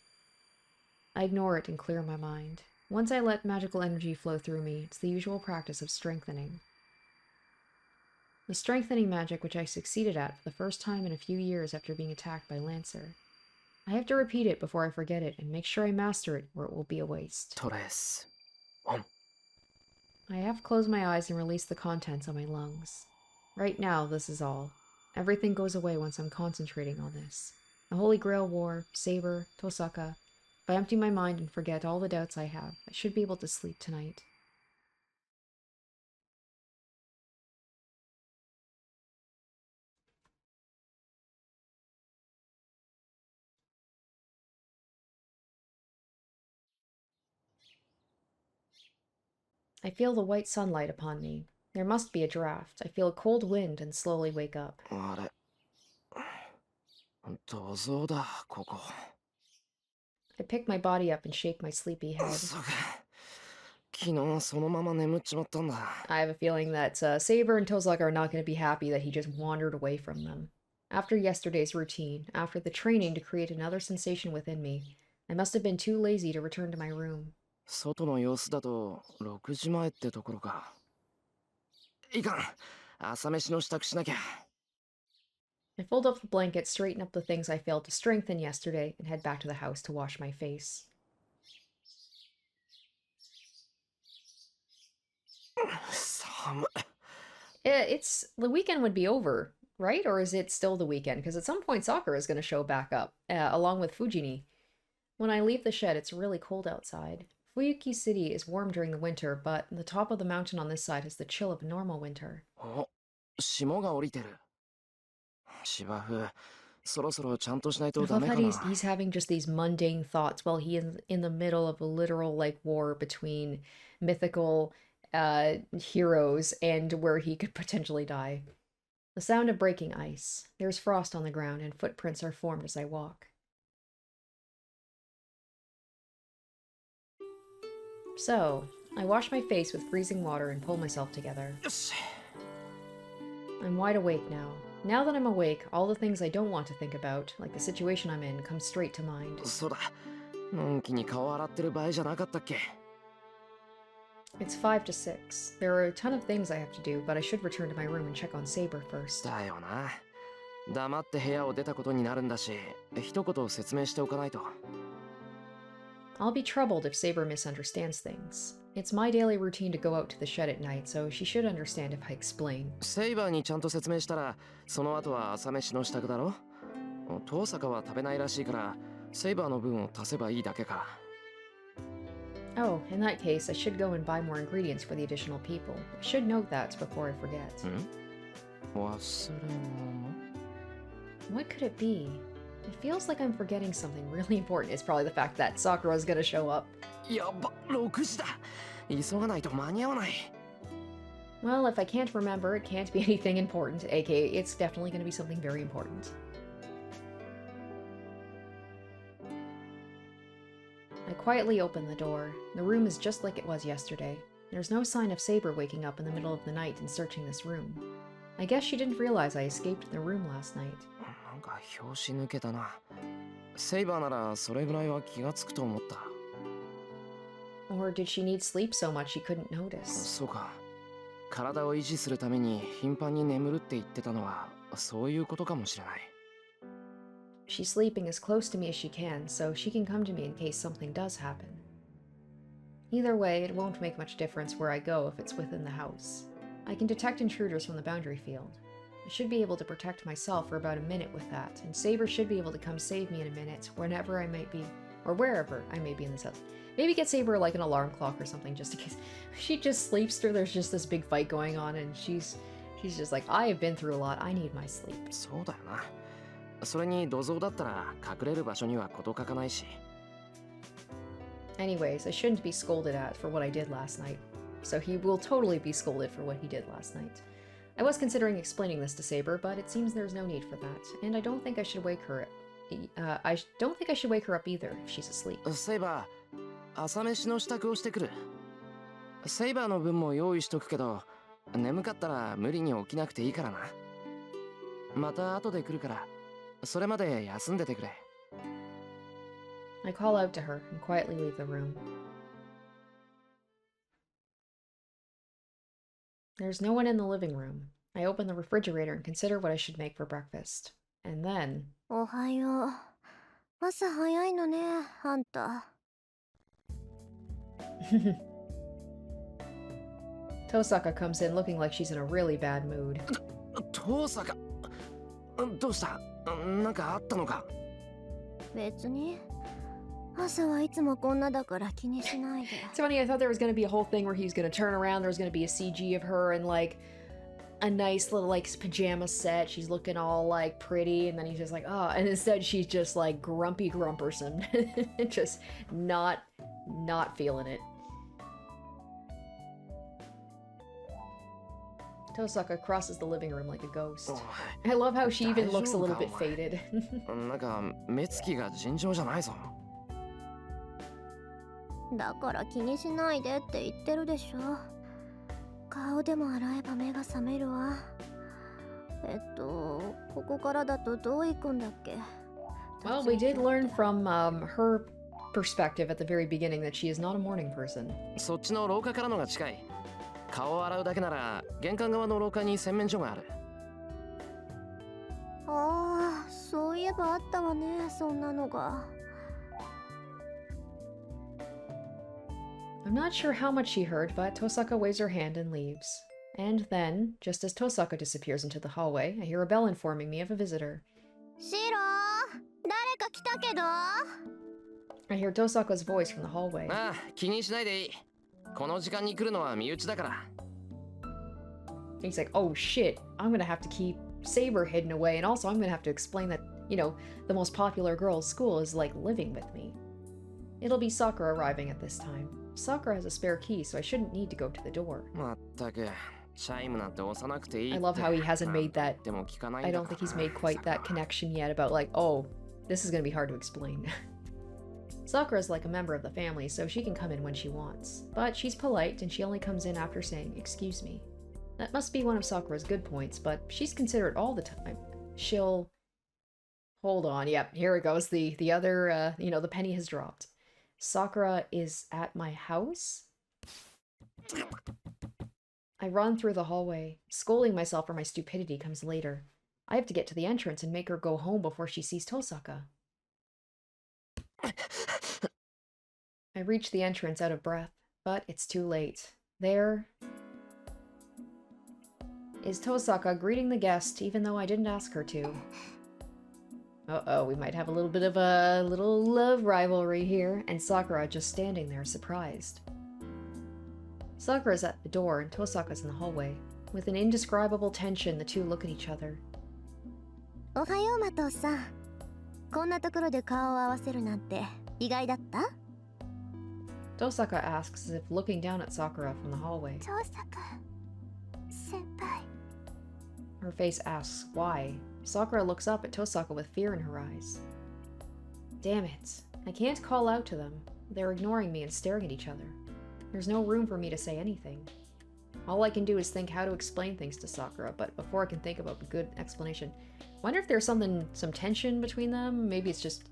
I ignore it and clear my mind. Once I let magical energy flow through me, it's the usual practice of strengthening. The strengthening magic which I succeeded at for the first time in a few years after being attacked by Lancer. I have to repeat it before I forget it and make sure I master it or it will be a waste. トレス。オン。 I have closed my eyes and released the contents of my lungs. Right now, this is all. Everything goes away once I'm concentrating on this. The Holy Grail War, Saber, Tosaka. If I empty my mind and forget all the doubts I have, I should be able to sleep tonight. I feel the white sunlight upon me. There must be a draft. I feel a cold wind and slowly wake up. あれ。銅像だ、ここ。 I pick my body up and shake my sleepy head. そうか。昨日そのまま眠っちまったんだ。 I have a feeling that Saber and Tosaka are not going to be happy that he just wandered away from them. After yesterday's routine, after the training to create another sensation within me, I must have been too lazy to return to my room. 外の様子だと6時前ってところか。いかん。朝飯の支度しなきゃ。 I fold up the blanket, straighten up the things I failed to strengthen yesterday, and head back to the house to wash my face. It's the weekend would be over, right? Or is it still the weekend? Because at some point Sakura is going to show back up, along with Fujini. When I leave the shed, it's really cold outside. Fuyuki City is warm during the winter, but the top of the mountain on this side has the chill of normal winter. お、霜が降りてる。芝生、そろそろちゃんとしない I とダ love メ how かな。 he's having just these mundane thoughts while he is in the middle of a literal war between mythical heroes and where he could potentially die. The sound of breaking ice. There's frost on the ground and footprints are formed as I walk. So, I wash my face with freezing water and pull myself together. I'm wide awake now. Now that I'm awake, all the things I don't want to think about, like the situation I'm in, come straight to mind. そうだ。のんきに顔洗ってる場合じゃなかったっけ? It's 5 to 6. There are a ton of things I have to do, but I should return to my room and check on Saber first. だよな。黙って部屋を出たことになるんだし、一言説明しておかないと。I'll be troubled if Saber misunderstands things. It's my daily routine to go out to the shed at night, so she should understand if I explain. セイバーにちゃんと説明したら、その後は朝飯の支度だろ。遠坂は食べないらしいから、セイバーの分を足せばいいだけか。Oh, in that case, I should go and buy more ingredients for the additional people. I should note that before I forget. 忘れ物? What could it be? It feels like I'm forgetting something really important. It's probably the fact that Sakura's gonna show up. やば、6時だ。急がないと間に合わない。Well, if I can't remember, it can't be anything important, aka it's definitely gonna be something very important. I quietly open the door. The room is just like it was yesterday. There's no sign of Saber waking up in the middle of the night and searching this room. I guess she didn't realize I escaped the room last night. なんか拍子抜けたな。セイバーならそれぐらいは気がつくと思った。Or did she need sleep so much she couldn't notice? そうか。体を維持するために頻繁に眠るって言ってたのはそういうことかもしれない。She's sleeping as close to me as she can, so she can come to me in case something does happen. Either way, it won't make much difference where I go if it's within the house. I can detect intruders from the boundary field. I should be able to protect myself for about a minute with that, and Saber should be able to come save me in a minute, whenever I might be, or wherever I may be in this house. Maybe get Saber like an alarm clock or something, just in case she just sleeps through there's just this big fight going on, and she's just like, I have been through a lot, I need my sleep. そうだよな。それに土蔵だったら隠れる場所には事欠かないし。Anyways, I shouldn't be scolded at for what I did last night. So he will totally be scolded for what he did last night. I was considering explaining this to Saber, but it seems there's no need for that, and I don't think I should wake her up. I don't think I should wake her up either if she's asleep. セイバー、朝飯の支度をしてくる。セイバーの分も用意しとくけど、眠かったら無理に起きなくていいからな。また後で来るから、それまで休んでてくれ。I call out to her and quietly leave the room. There's no one in the living room. I open the refrigerator and consider what I should make for breakfast. And then... おはよう。朝早いのね、あんた。Tosaka comes in looking like she's in a really bad mood. 遠坂、どうした？なんかあったのか？別に。朝はいつもこんなだから気にしないで。It's funny, I thought there was going to be a whole thing where he was going to turn around, there was going to be a CG of her in like a nice little like pajama set, she's looking all like pretty, and then he's just like, oh, and instead she's just like grumpy grumperson. Just not feeling it. Tosaka crosses the living room like a ghost. I love how she even looks a little bit faded. なんか目つきが尋常じゃないぞ。だから気にしないでって言ってるでしょ。顔でも洗えば目が覚めるわ。ここからだとどう行くんだっけ？ Well, we did learn from her perspective at the very beginning that she is not a morning person. そっちの廊下からのが近い。顔を洗うだけなら玄関側の廊下に洗面所がある。ああ、そういえばあったわね、そんなのが。I'm not sure how much she heard, but Tosaka waves her hand and leaves. And then, just as Tosaka disappears into the hallway, I hear a bell informing me of a visitor. シロー、誰か来たけど。I hear Tosaka's voice from the hallway. ああ、気にしないでいい。この時間に来るのは身内だから。He's like, oh shit, I'm gonna have to keep Saber hidden away, and also I'm gonna have to explain that, you know, the most popular girl at school is like living with me. It'll be Sakura arriving at this time. Sakura has a spare key, so I shouldn't need to go to the door. まったく、チャイムなんて押さなくていい I って。 love how he hasn't made なん that. と言っても聞かない I んだ don't から think he's な made quite that さくらは。 connection yet about like, oh, this is gonna be hard to explain. Sakura's like a member of the family, so she can come in when she wants. But she's polite, and she only comes in after saying, "Excuse me." That must be one of Sakura's good points, but she's considerate all the time. She'll... Hold on, yep, here it goes. The other, the penny has dropped. Sakura is at my house? I run through the hallway. Scolding myself for my stupidity comes later. I have to get to the entrance and make her go home before she sees Tosaka. I reach the entrance out of breath, but it's too late. There is Tosaka greeting the guest, even though I didn't ask her to. Uh-oh, we might have a little bit of a little love rivalry here, and Sakura just standing there, surprised. Sakura's at the door, and Tosaka's in the hallway. With an indescribable tension, the two look at each other. おはよう、マトさん。こんなところで顔を合わせるなんて意外だった？ Tosaka asks as if looking down at Sakura from the hallway. 長坂先輩。 Her face asks why. Sakura looks up at Tosaka with fear in her eyes. Damn it. I can't call out to them. They're ignoring me and staring at each other. There's no room for me to say anything. All I can do is think how to explain things to Sakura, but before I can think about a good explanation, wonder if there's some tension between them? Maybe it's just...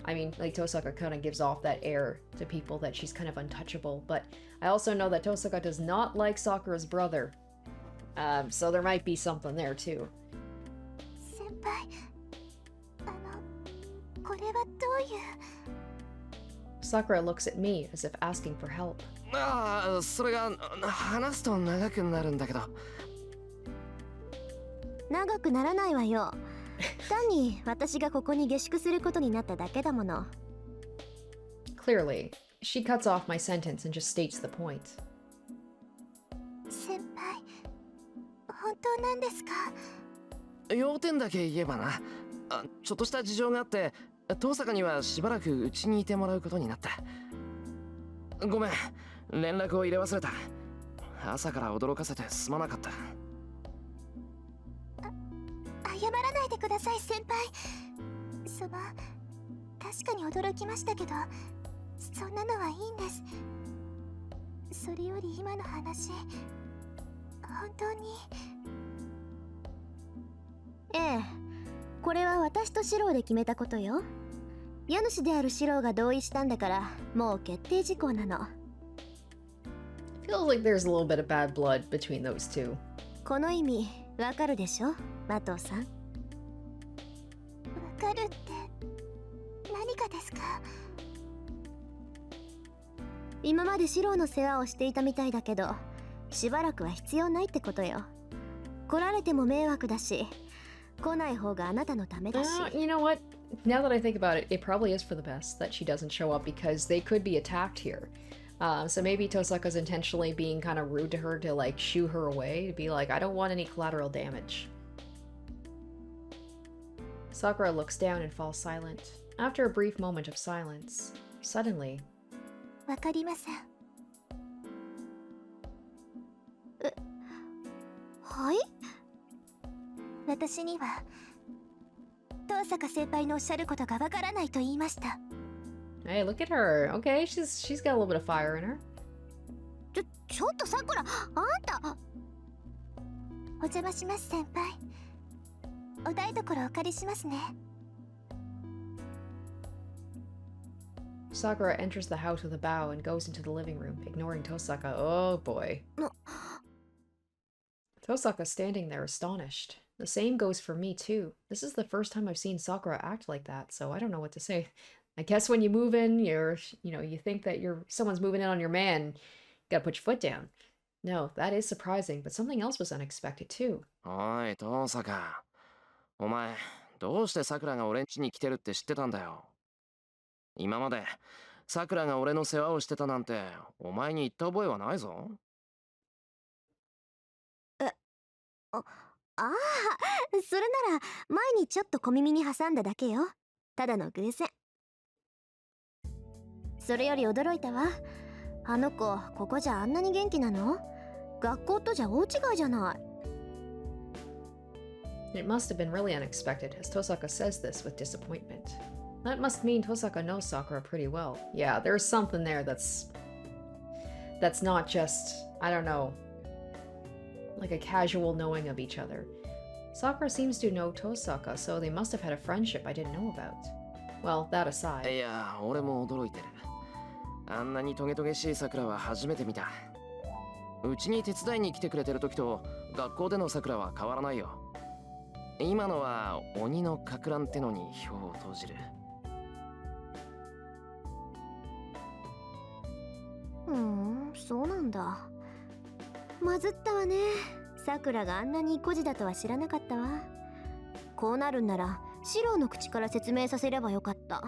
I mean, like, Tosaka kind of gives off that air to people that she's kind of untouchable, but I also know that Tosaka does not like Sakura's brother. So there might be something there, too. 先輩、これはどういう... Sakura looks at me as if asking for help. ああ、それが話すと長くなるんだけど。長くならないわよ。単に私がここに下宿することになっただけだもの。Clearly, she cuts off my sentence and just states the point. 先輩、本当なんですか？要点だけ言えばな。ちょっとした事情があって、遠坂にはしばらくうちにいてもらうことになった。ごめん、連絡を入れ忘れた。朝から驚かせてすまなかった。謝らないでください、先輩。確かに驚きましたけど、そんなのはいいんです。それより今の話、本当に。ええ、これは私とシロウで決めたことよ。家主であるシロウが同意したんだから、もう決定事項なの。Feels like there's a little bit of bad blood between those two. この意味、わかるでしょ、マトウさん。わかるって何かですか？今までシロウの世話をしていたみたいだけど、しばらくは必要ないってことよ。来られても迷惑だし、来ない方があなたのためだし。You know what? Now that I think about it, it probably is for the best that she doesn't show up because they could be attacked here. So maybe Tosaka's intentionally being kind of rude to her to like shoo her away, to be like, I don't want any collateral damage. Sakura looks down and falls silent. After a brief moment of silence, suddenly... わかりません。はい？私には遠坂先輩のおっしゃることがわからないと言いました。Hey, look at her. Okay, she's got a little bit of fire in her. ちょっとさくら、あんた。お邪魔します、先輩。お台所お借りしますね。Sakura enters the house with a bow and goes into the living room, ignoring Tosaka. Oh boy. Tosaka's standing there astonished. The same goes for me too. This is the first time I've seen Sakura act like that, so I don't know what to say. I guess when you move in, you think that someone's moving in on your man, you gotta put your foot down. No, that is surprising, but something else was unexpected too. おい、遠坂。お前、どうしてさくらが俺ん家に来てるって知ってたんだよ。今までさくらが俺の世話をしてたなんてお前に言った覚えはないぞ。ああ、それなら前にちょっと小耳に挟んだだけよ。ただの偶然。それより驚いたわ。あの子ここじゃあんなに元気なの？学校とじゃ大違いじゃない。 It must have been really unexpected, as Tosaka says this with disappointment. That must mean Tosaka knows Sakura pretty well. Yeah, there's something there that's not just, I don't know, like a casual knowing of each other. Sakura seems to know Tosaka, so they must have had a friendship I didn't know about. Well, that aside. いや、俺も驚いてる。あんなにトゲトゲしい桜は初めて見た。うちに手伝いに来てくれてる時と学校での桜は変わらないよ。今のは鬼のかく乱ってのに票を投じる。そうなんだ。まずったわね。さくらがあんなに孤児だとは知らなかったわ。こうなるんならシローの口から説明させればよかった。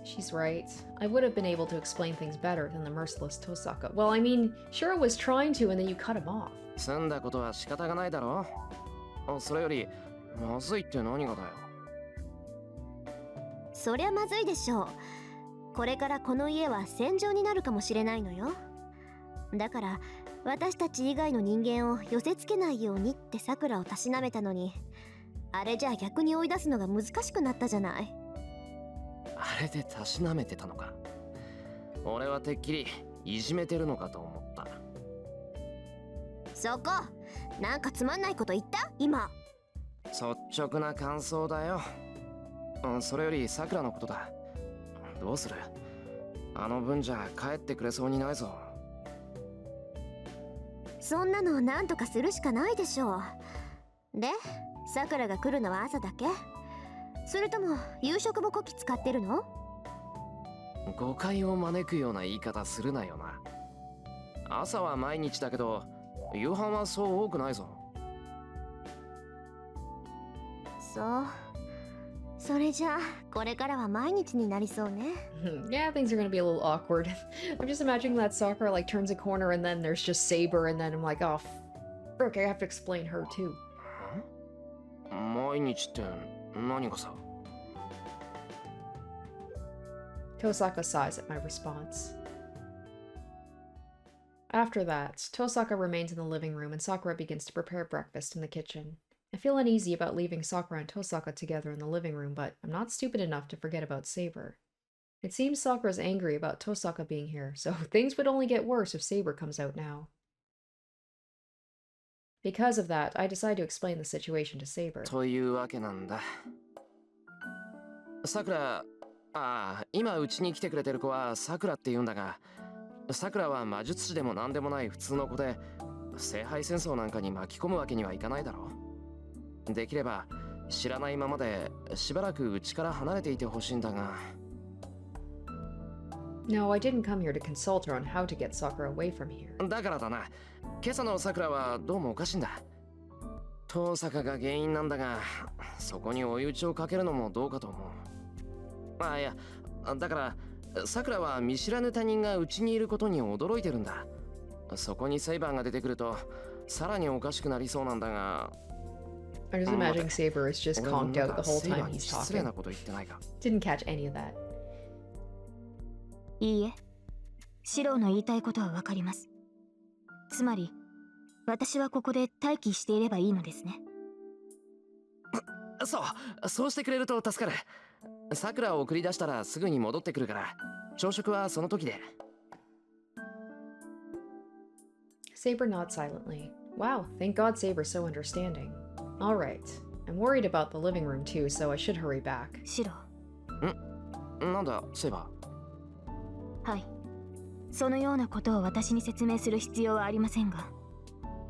She's right. I would have been able to explain things better than the merciless Tosaka. Well, I mean, Shirou was trying to and then you cut him off. 済んだことは仕方がないだろ。それよりまずいって何がだよ。そりゃまずいでしょう。これからこの家は戦場になるかもしれないのよ。だから私たち以外の人間を寄せつけないようにってさくらをたしなめたのに、あれじゃあ逆に追い出すのが難しくなったじゃない。あれでたしなめてたのか。俺はてっきりいじめてるのかと思った。そこ、なんかつまんないこと言った今。率直な感想だよ。それよりさくらのことだ。どうする？あの分じゃ帰ってくれそうにないぞ。そんなのなんとかするしかないでしょう。で、さくらが来るのは朝だけ？それとも夕食もこき使ってるの？誤解を招くような言い方するなよな。朝は毎日だけど夕飯はそう多くないぞ。そう。それじゃあこれからは毎日になりそうね。Yeah, things are gonna be a little awkward. I'm just imagining that Sakura like turns a corner and then there's just Saber and then I'm like, oh, frick, I have to explain her too. 毎日って何がさ。Tosaka sighs at my response. After that, Tosaka remains in the living room and Sakura begins to prepare breakfast in the kitchen. I feel uneasy about leaving Sakura and Tosaka together in the living room, but I'm not stupid enough to forget about Saber. It seems Sakura's angry about Tosaka being here, so things would only get worse if Saber comes out now. Because of that, I decide to explain the situation to Saber. というわけなんだ。さくら、今うちに来てくれてる子はさくらって言うんだが、さくらは魔術師でも何でもない普通の子で、聖杯戦争なんかに巻き込むわけにはいかないだろう。できれば知らないままでしばらくうちから離れていてほしいんだが。No, I didn't come here to consult her on how to get Sakura away from here. だからだな、今朝のさくらはどうもおかしいんだ。遠坂が原因なんだが、そこに追い打ちをかけるのもどうかと思う。いや、だからさくらは見知らぬ他人がうちにいることに驚いてるんだ。そこにセイバーが出てくるとさらにおかしくなりそうなんだが。I'm just imagining Saber is just conked out the whole time he's talking. Didn't catch any of that. いいえ、シローの言いたいことはわかります。つまり、私はここで待機していればいいのですね。そうしてくれると助かる。さくらを送り出したらすぐに戻ってくるから、朝食はその時で。Saber nods silently. Wow, thank God Saber's so understanding. All right. I'm worried about the living room too, so I should hurry back. シロー。なんだ、セイバー。はい。そのようなことを私に説明する必要はありませんが、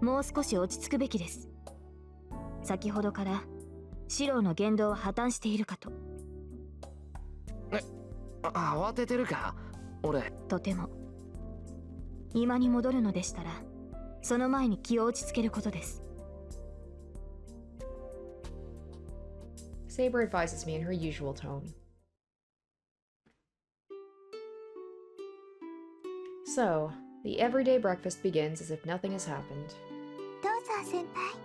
もう少し落ち着くべきです。先ほどからシローの言動は破綻しているかと。慌ててるか？俺。とても。今に戻るのでしたら、その前に気を落ち着けることです。Saber advises me in her usual tone. So, the everyday breakfast begins as if nothing has happened. どうぞ先輩。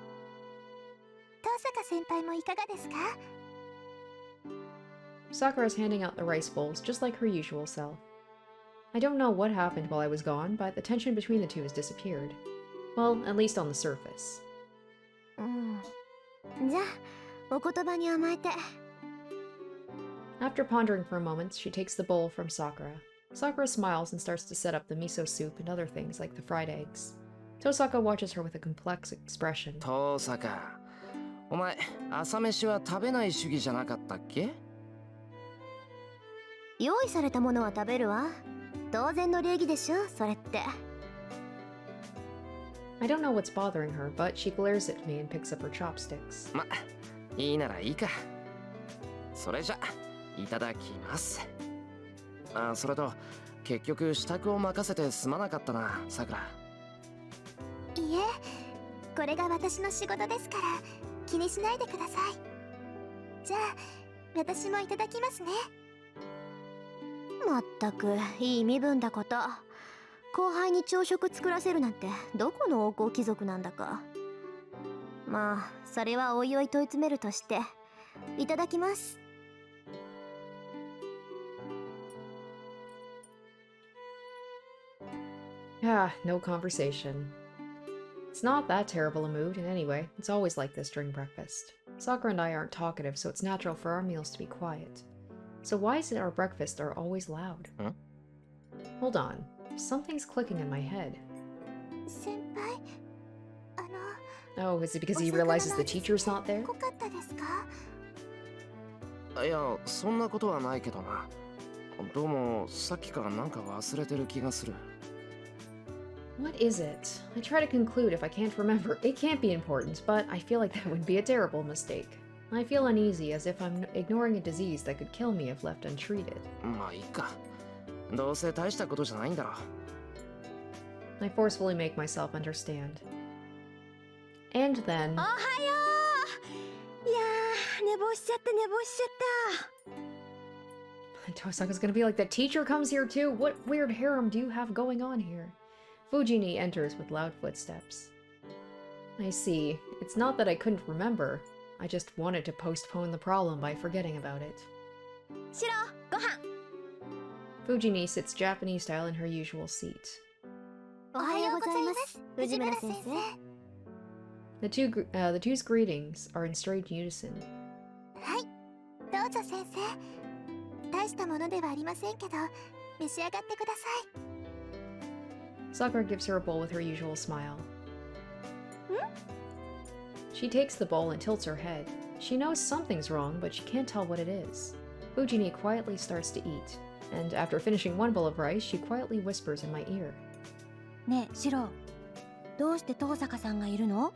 遠坂先輩もいかがですか？ Sakura's handing out the rice bowls just like her usual self. I don't know what happened while I was gone, but the tension between the two has disappeared. Well, at least on the surface. じゃあお言葉に甘えて。 After pondering for a moment, she takes the bowl from Sakura. Sakura smiles and starts to set up the miso soup and other things like the fried eggs. Tosaka watches her with a complex expression. 遠坂、お前朝飯は食べない主義じゃなかったっけ？用意されたものは食べるわ。当然の礼儀でしょ、それって。 I don't know what's bothering her, but she glares at me and picks up her chopsticks. ま、いいならいいか。それじゃ、いただきます。あ、それと、結局支度を任せてすまなかったな、さくら。いえ、これが私の仕事ですから気にしないでください。じゃあ私もいただきますね。まったくいい身分だこと。後輩に朝食作らせるなんてどこの王侯貴族なんだか。まあそれはおいおい問い詰めるとして、いただきます。 Ah, no conversation. It's not that terrible a mood, and anyway, it's always like this during breakfast. Sakura and I aren't talkative, so it's natural for our meals to be quiet. So why is it our breakfasts are always loud? Huh? Hold on. Something's clicking in my head. 先輩、Oh, is it because he realizes the teacher's not there? 濃かったですか？いや、そんなことはないけどな。どうもさっきからなんか忘れてる気がする。 What is it? I try to conclude if I can't remember. It can't be important, but I feel like that would be a terrible mistake. I feel uneasy as if I'm ignoring a disease that could kill me if left untreated. まあいいか。どうせ大したことじゃないんだろ。 I forcefully make myself understand. And then... おはよう。いやー、寝坊しちゃった。 Tosaka's gonna be like, the teacher comes here too? What weird harem do you have going on here? Fujini enters with loud footsteps. I see. It's not that I couldn't remember. I just wanted to postpone the problem by forgetting about it. シロ、ご飯。 Fujini sits Japanese style in her usual seat. おはようございます、藤村先生。 The two's greetings are in straight unison. はい、どうぞ先生。大したものではありませんけど、召し上がってください。 Sakura gives her a bowl with her usual smile. She takes the bowl and tilts her head. She knows something's wrong, but she can't tell what it is. Fujini quietly starts to eat, and after finishing one bowl of rice, she quietly whispers in my ear. ねえ、シロ、どうして東坂さんがいるの？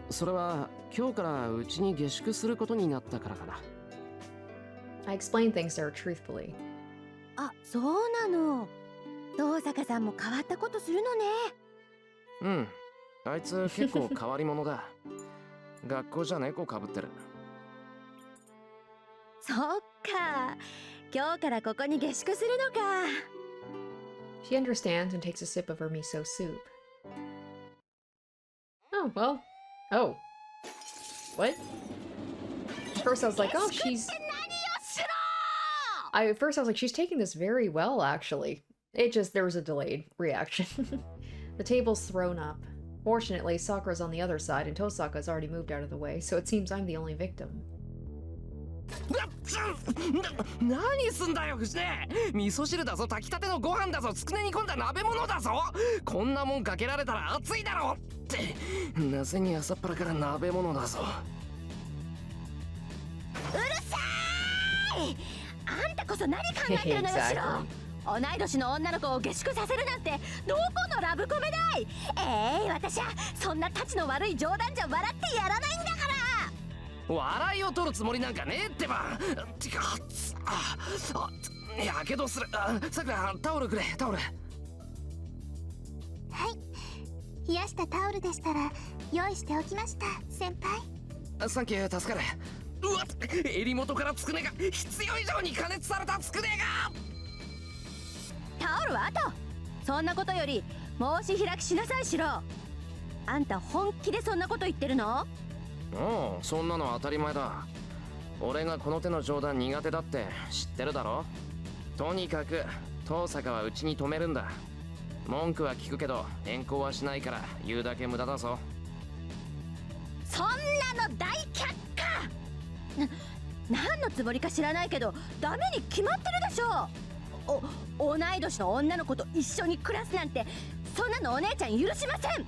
それは今日からうちに下宿することになったからかな。 I explain things to her truthfully. あ、そうなの。東坂さんも変わったことするのね。うん、あいつ結構変わり者だ。学校じゃ猫かぶってる。そっか。今日からここに下宿するのか。She understands and takes a sip of her miso soup. Oh, well. Oh. What? At first I was like, oh, she's... At first I was like, she's taking this very well, actually. It just, there was a delayed reaction. The table's thrown up. Fortunately, Sakura's on the other side, and Tosaka's already moved out of the way, so it seems I'm the only victim. 何すんだよ、藤根。味噌汁だぞ、炊きたてのご飯だぞ、つくね煮込んだ鍋物だぞ。こんなもんかけられたら熱いだろって。なぜに朝っぱらから鍋物だぞ。うるさーい。あんたこそ何考えてるのよ、シロ。同い年の女の子を下宿させるなんてどこのラブコメだい。私はそんなタチの悪い冗談じゃ笑ってやらないんだから。笑いを取るつもりなんかねえってば。てか、やけどする。さくら、タオルくれ、タオル。はい、冷やしたタオルでしたら用意しておきました、先輩。サンキュー、助かる。うわっ、襟元からつくねが必要以上に加熱されたつくねが。タオルは後。そんなことより申し開きしなさい、シロ。あんた本気でそんなこと言ってるの？うん、そんなの当たり前だ。俺がこの手の冗談苦手だって知ってるだろ。とにかく遠坂はうちに止めるんだ。文句は聞くけど変更はしないから言うだけ無駄だぞ。そんなの大却下。何のつもりか知らないけどダメに決まってるでしょ。同い年の女の子と一緒に暮らすなんてそんなのお姉ちゃん許しません。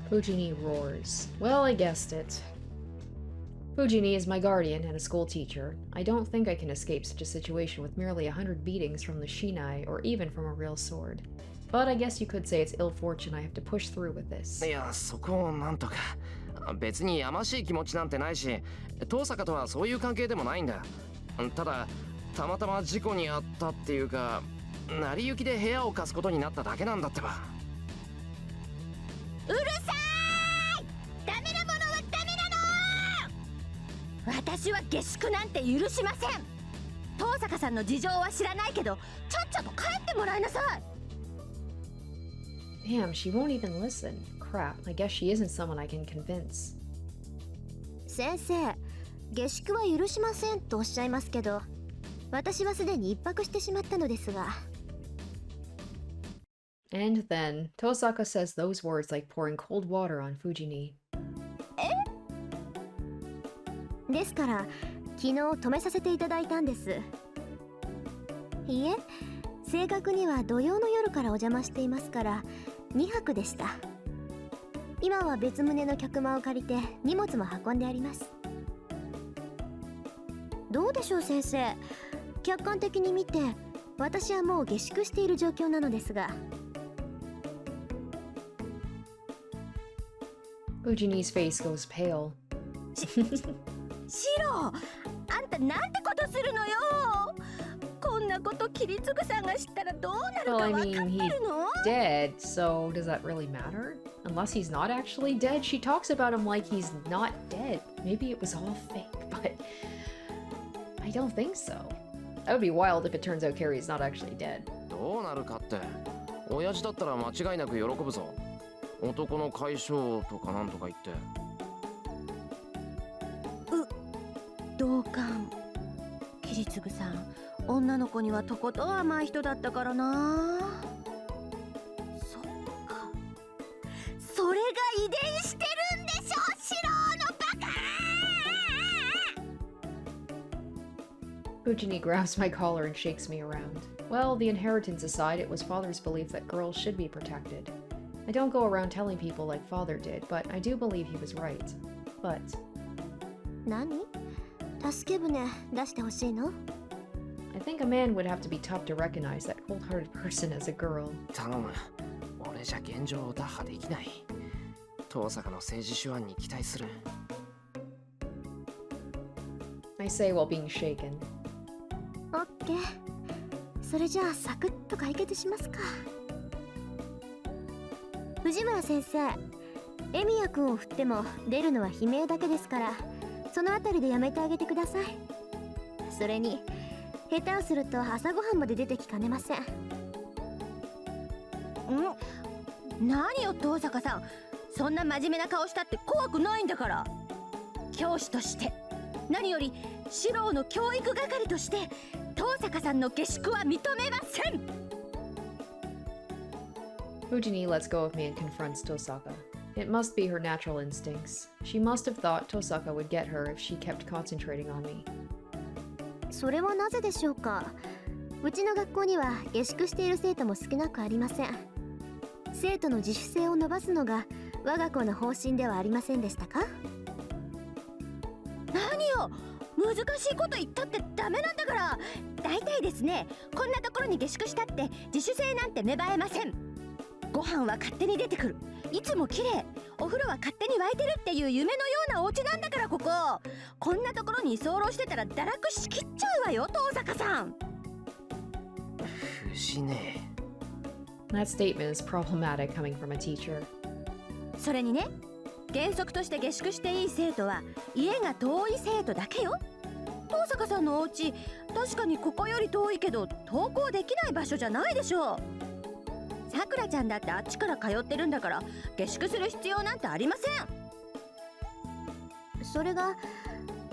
Fujini roars. Well, I guessed it. Fujini is my guardian and a school teacher. I don't think I can escape such a situation with merely 100 beatings from the shinai or even from a real sword. But I guess you could say it's ill fortune I have to push through with this. いや、そこをなんとか。別にやましい気持ちなんてないし、遠坂とはそういう関係でもないんだ。ただ、たまたま事故に遭ったっていうか、成り行きで部屋を貸すことになっただけなんだってば。うるさーい。ダメなものはダメなの。私は下宿なんて許しません。遠坂さんの事情は知らないけどちゃっちゃと帰ってもらいなさい。 Damn, she won't even listen. Crap, I guess she isn't someone I can convince. 先生、下宿は許しませんとおっしゃいますけど、私はすでに一泊してしまったのですが。And then, Tosaka says those words like pouring cold water on Fujini. ですから昨日止めさせていただいたんです。いいえ、正確には土曜の夜からお邪魔していますから2泊でした。今は別棟の客間を借りて荷物も運んであります。どうでしょう先生、客観的に見て私はもう下宿している状況なのですが。Fujini's face goes pale. シロ、あんたなんてことするのよ。こんなことキリツグさんが知ったらどうなるか Well, 分 I かっ mean, て he's るの？ dead, so does that really matter? Unless he's not actually dead, she talks about him like he's not dead. Maybe it was all fake, but I don't think so. That would be wild if it turns out Carrie's not actually dead. どうなるかって、親父だったら間違いなく喜ぶぞ。男の解消とかなんとか言って。同感。キリツグさん、女の子にはとことん甘い人だったからな。そっか。それが遺伝してるんでしょ、シローのバカ。 Fujini grabs my collar and shakes me around. Well, the inheritance aside, it was father's belief that girls should be protected. I don't go around telling people like father did, but I do believe he was right. But... 何？助け舟出してほしいの？ I think a man would have to be tough to recognize that cold-hearted person as a girl. 頼む。俺じゃ現状を打破できない。遠坂の政治手腕に期待する。I say while being shaken. オッケー。それじゃあサクッと解決しますか。藤村先生、エミヤ君を振っても出るのは悲鳴だけですから、そのあたりでやめてあげてください。それに下手をすると朝ごはんまで出てきかねません。何よ遠坂さん、そんな真面目な顔したって怖くないんだから。教師として、何よりシローの教育係として遠坂さんの下宿は認めません。 Fujini lets go of me and confronts Tosaka. It must be her natural instincts. She must have thought Tosaka would get her if she kept concentrating on me. それはなぜでしょうか。うちの学校には下宿している生徒も少なくありません。生徒の自主性を伸ばすのが我が校の方針ではありませんでしたか？何よ、難しいこと言ったってダメなんだから。大体ですね、こんなところに下宿したって自主性なんて芽生えません。ご飯は勝手に出てくる、いつも綺麗、お風呂は勝手に沸いてるっていう夢のようなお家なんだから。こんなところに居候してたら堕落しきっちゃうわよ遠坂さん。藤ね。 That statement is problematic coming from a teacher. それにね、原則として下宿していい生徒は家が遠い生徒だけよ。遠坂さんのお家、確かにここより遠いけど登校できない場所じゃないでしょ。さくらちゃんだってあっちから通ってるんだから下宿する必要なんてありません。それが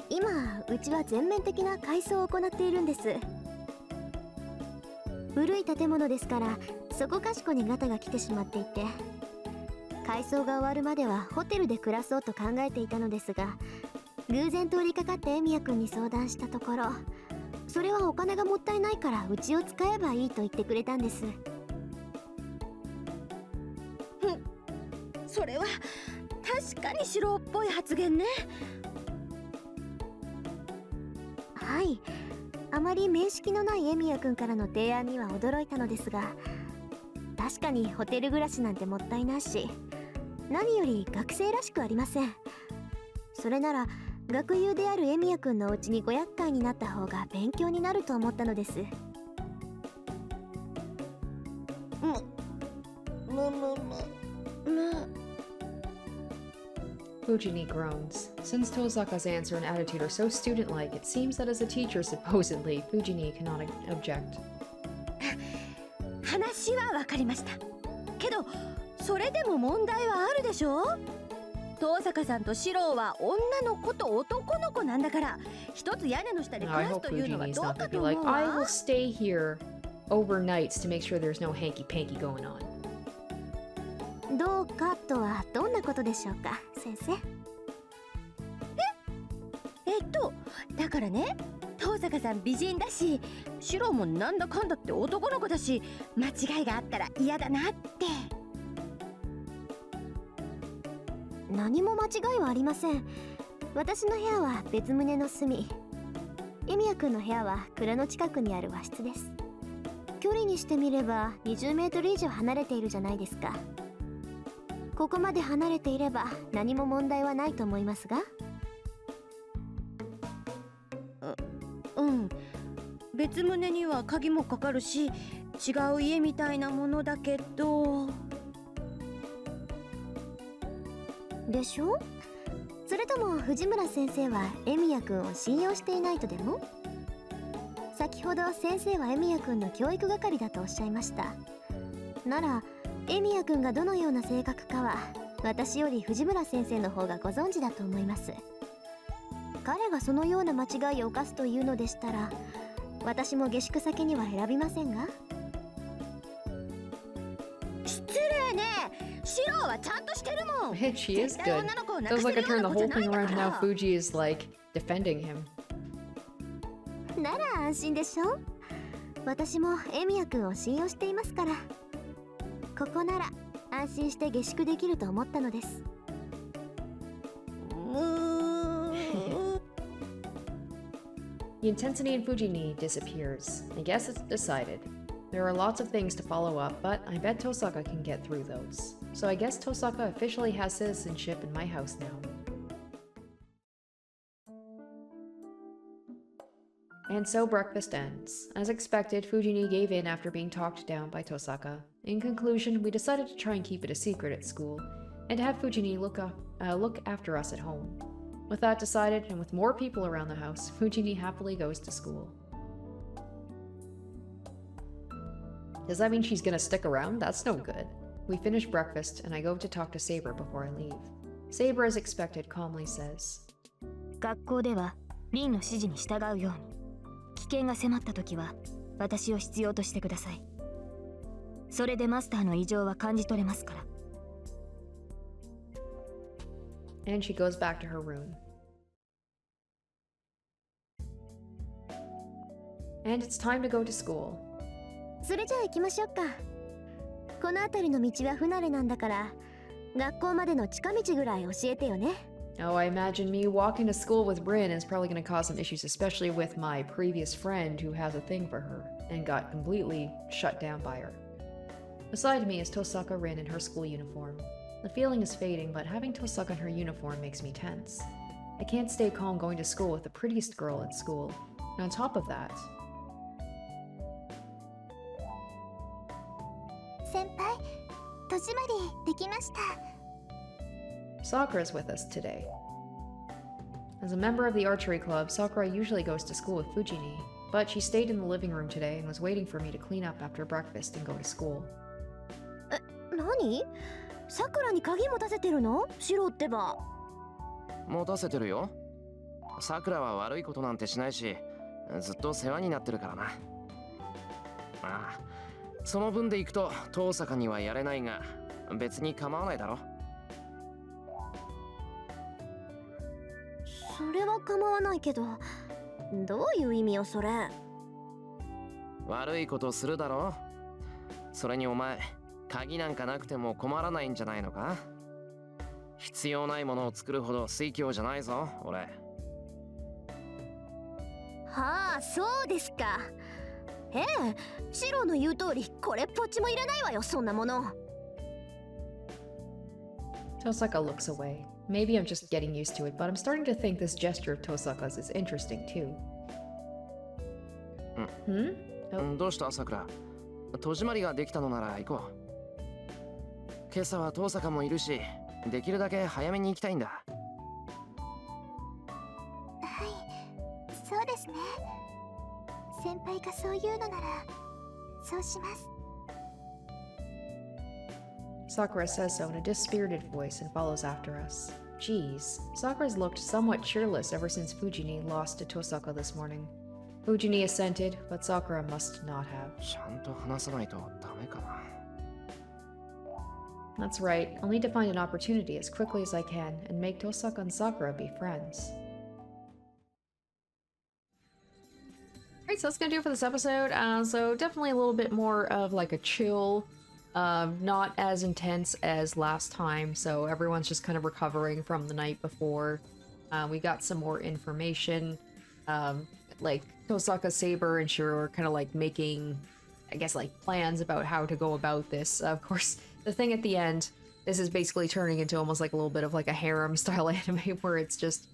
今うちは全面的な改装を行っているんです。古い建物ですからそこかしこにガタが来てしまっていて、改装が終わるまではホテルで暮らそうと考えていたのですが、偶然通りかかってエミヤくんに相談したところ、それはお金がもったいないからうちを使えばいいと言ってくれたんです。それは確かに白っぽい発言ね。はい、あまり面識のないエミヤくんからの提案には驚いたのですが、確かにホテル暮らしなんてもったいないし、何より学生らしくありません。それなら学友であるエミヤくんのお家にご厄介になった方が勉強になると思ったのです。Fujini groans. Since Tosaka's answer and attitude are so student-like, it seems that as a teacher, supposedly, Fujini cannot object. 話はわかりましたけど、それでも問題はあるでしょ。遠坂さんと四郎は女の子と男の子なんだから、一つ屋根の下で Now, 暮 I らす hope というのは Fujini's どう not か gonna と be 思う like, I わ。 will stay here overnights to make sure there's no hanky-panky going on. どうかとはどんなことでしょうか、先生。だからね、遠坂さん美人だし、四郎もなんだかんだって男の子だし、間違いがあったら嫌だなって。何も間違いはありません。私の部屋は別棟の隅、エミヤくんの部屋は蔵の近くにある和室です。距離にしてみれば20メートル以上離れているじゃないですか。ここまで離れていれば何も問題はないと思いますが。別棟には鍵もかかるし、違う家みたいなものだけど。でしょ。それとも藤村先生はエミヤくんを信用していないとでも。先ほど先生はエミヤくんの教育係だとおっしゃいました。ならエミヤくんがどのような性格かは私より藤村先生の方がご存知だと思います。彼がそのような間違いを犯すというのでしたら、私も下宿先には選びませんが。失礼ね。シロはちゃんとしてるもん。 And she is 絶対 good. 女の子を亡 Feels くす like る I よう turned な the 子じ whole ゃない thing んだ around か to now ら。 Fuji is like defending him. なら安心でしょ。私もエミヤくんを信用していますから。ここなら安心して下宿できると思ったのです。The intensity in Fujini disappears. I guess it's decided. There are lots of things to follow up, but I bet Tosaka can get through those. So I guess Tosaka officially has citizenship in my house now. And so breakfast ends. As expected, Fujini gave in after being talked down by Tosaka. In conclusion, we decided to try and keep it a secret at school, and to have Fujini look after us at home. With that decided, and with more people around the house, Fujini happily goes to school. Does that mean she's gonna stick around? That's no good. We finish breakfast, and I go to talk to Saber before I leave. Saber, as expected, calmly says, 学校ではリンの指示に従うように。危険が迫った時は私を必要としてください。それでマスターの異常は感じ取れますから。and she goes back to her room. And it's time to go to school. それじゃあ行きましょうか。この辺りの道は不慣れなんだから、学校までの近道ぐらい教えてよね。Oh, I imagine me walking to school with Rin is probably going to cause some issues, especially with my previous friend who has a thing for her and got completely shut down by her. Beside me is Tosaka Rin in her school uniform. The feeling is fading, but having Tosaka in her uniform makes me tense. I can't stay calm going to school with the prettiest girl at school. And on top of that, 先輩、戸締まりできました。 Sakura is with us today. As a member of the archery club, Sakura usually goes to school with Fujini, but she stayed in the living room today and was waiting for me to clean up after breakfast and go to school. 何？さくらに鍵持たせてるの？シロってば。持たせてるよ。さくらは悪いことなんてしないし、ずっと世話になってるからな。ああ、その分でいくと遠坂にはやれないが、別に構わないだろ。それは構わないけど、どういう意味よそれ。悪いことするだろ。それにお前、鍵なんかなくても困らないんじゃないのか。必要ないものを作るほど水強じゃないぞ、俺。はあ、そうですか。ええ、シロの言う通り、これっぽっちもいらないわよ、そんなもの。Tosaka looks away. Maybe I'm just getting used to it, but I'm starting to think this gesture of Tosaka's is interesting too. Oh. どうしたさくら。戸締まりができたのなら行こう。今朝は遠坂もいるし、できるだけ早めに行きたいんだ。はい、そうですね。先輩がそう言うのなら、そうします。Sakura says so in a dispirited voice and follows after us. Geez, Sakura's looked somewhat cheerless ever since Fujini lost to Tosaka this morning. Fujini assented, but Sakura must not have. ちゃんと話さないとダメかな。That's right, I'll need to find an opportunity as quickly as I can and make Tosaka and Sakura be friends. Alright, so that's gonna do it for this episode. So definitely a little bit more of like a chill, not as intense as last time, so everyone's just kind of recovering from the night before. We got some more information, like Tosaka, Saber, and Shirou are kind of like making, I guess, like plans about how to go about this. Of course, the thing at the end, this is basically turning into almost like a little bit of like a harem style anime where it's just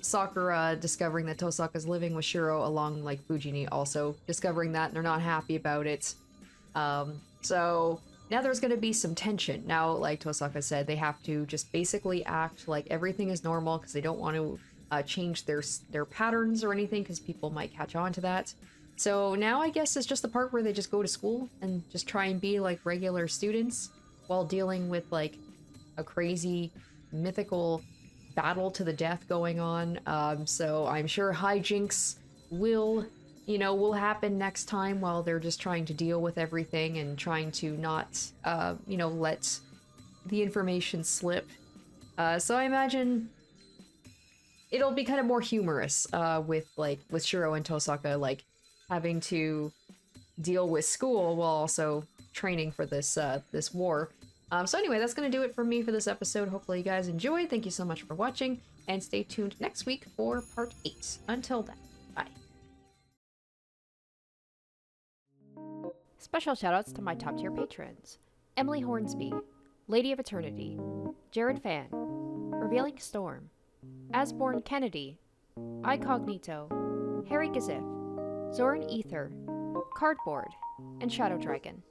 Sakura discovering that Tosaka's living with Shirou along like Fujini also discovering that and they're not happy about it. So now there's going to be some tension. Now, like Tosaka said, they have to just basically act like everything is normal because they don't want to change their patterns or anything because people might catch on to that. So now I guess it's just the part where they just go to school and just try and be like regular students while dealing with like a crazy mythical battle to the death going on. So I'm sure hijinks will happen next time while they're just trying to deal with everything and trying to not, let the information slip. So I imagine it'll be kind of more humorous with Shirou and Tosaka like having to deal with school while also training for this war. So anyway, that's going to do it for me for this episode. Hopefully you guys enjoyed. Thank you so much for watching, and stay tuned next week for part 8. Until then, bye. Special shoutouts to my top tier patrons: Emily Hornsby, Lady of Eternity, Jared Fan, Revealing Storm, Asborn Kennedy, Icognito, Harry Gazif, Zoran Ether, Cardboard, and Shadow Dragon.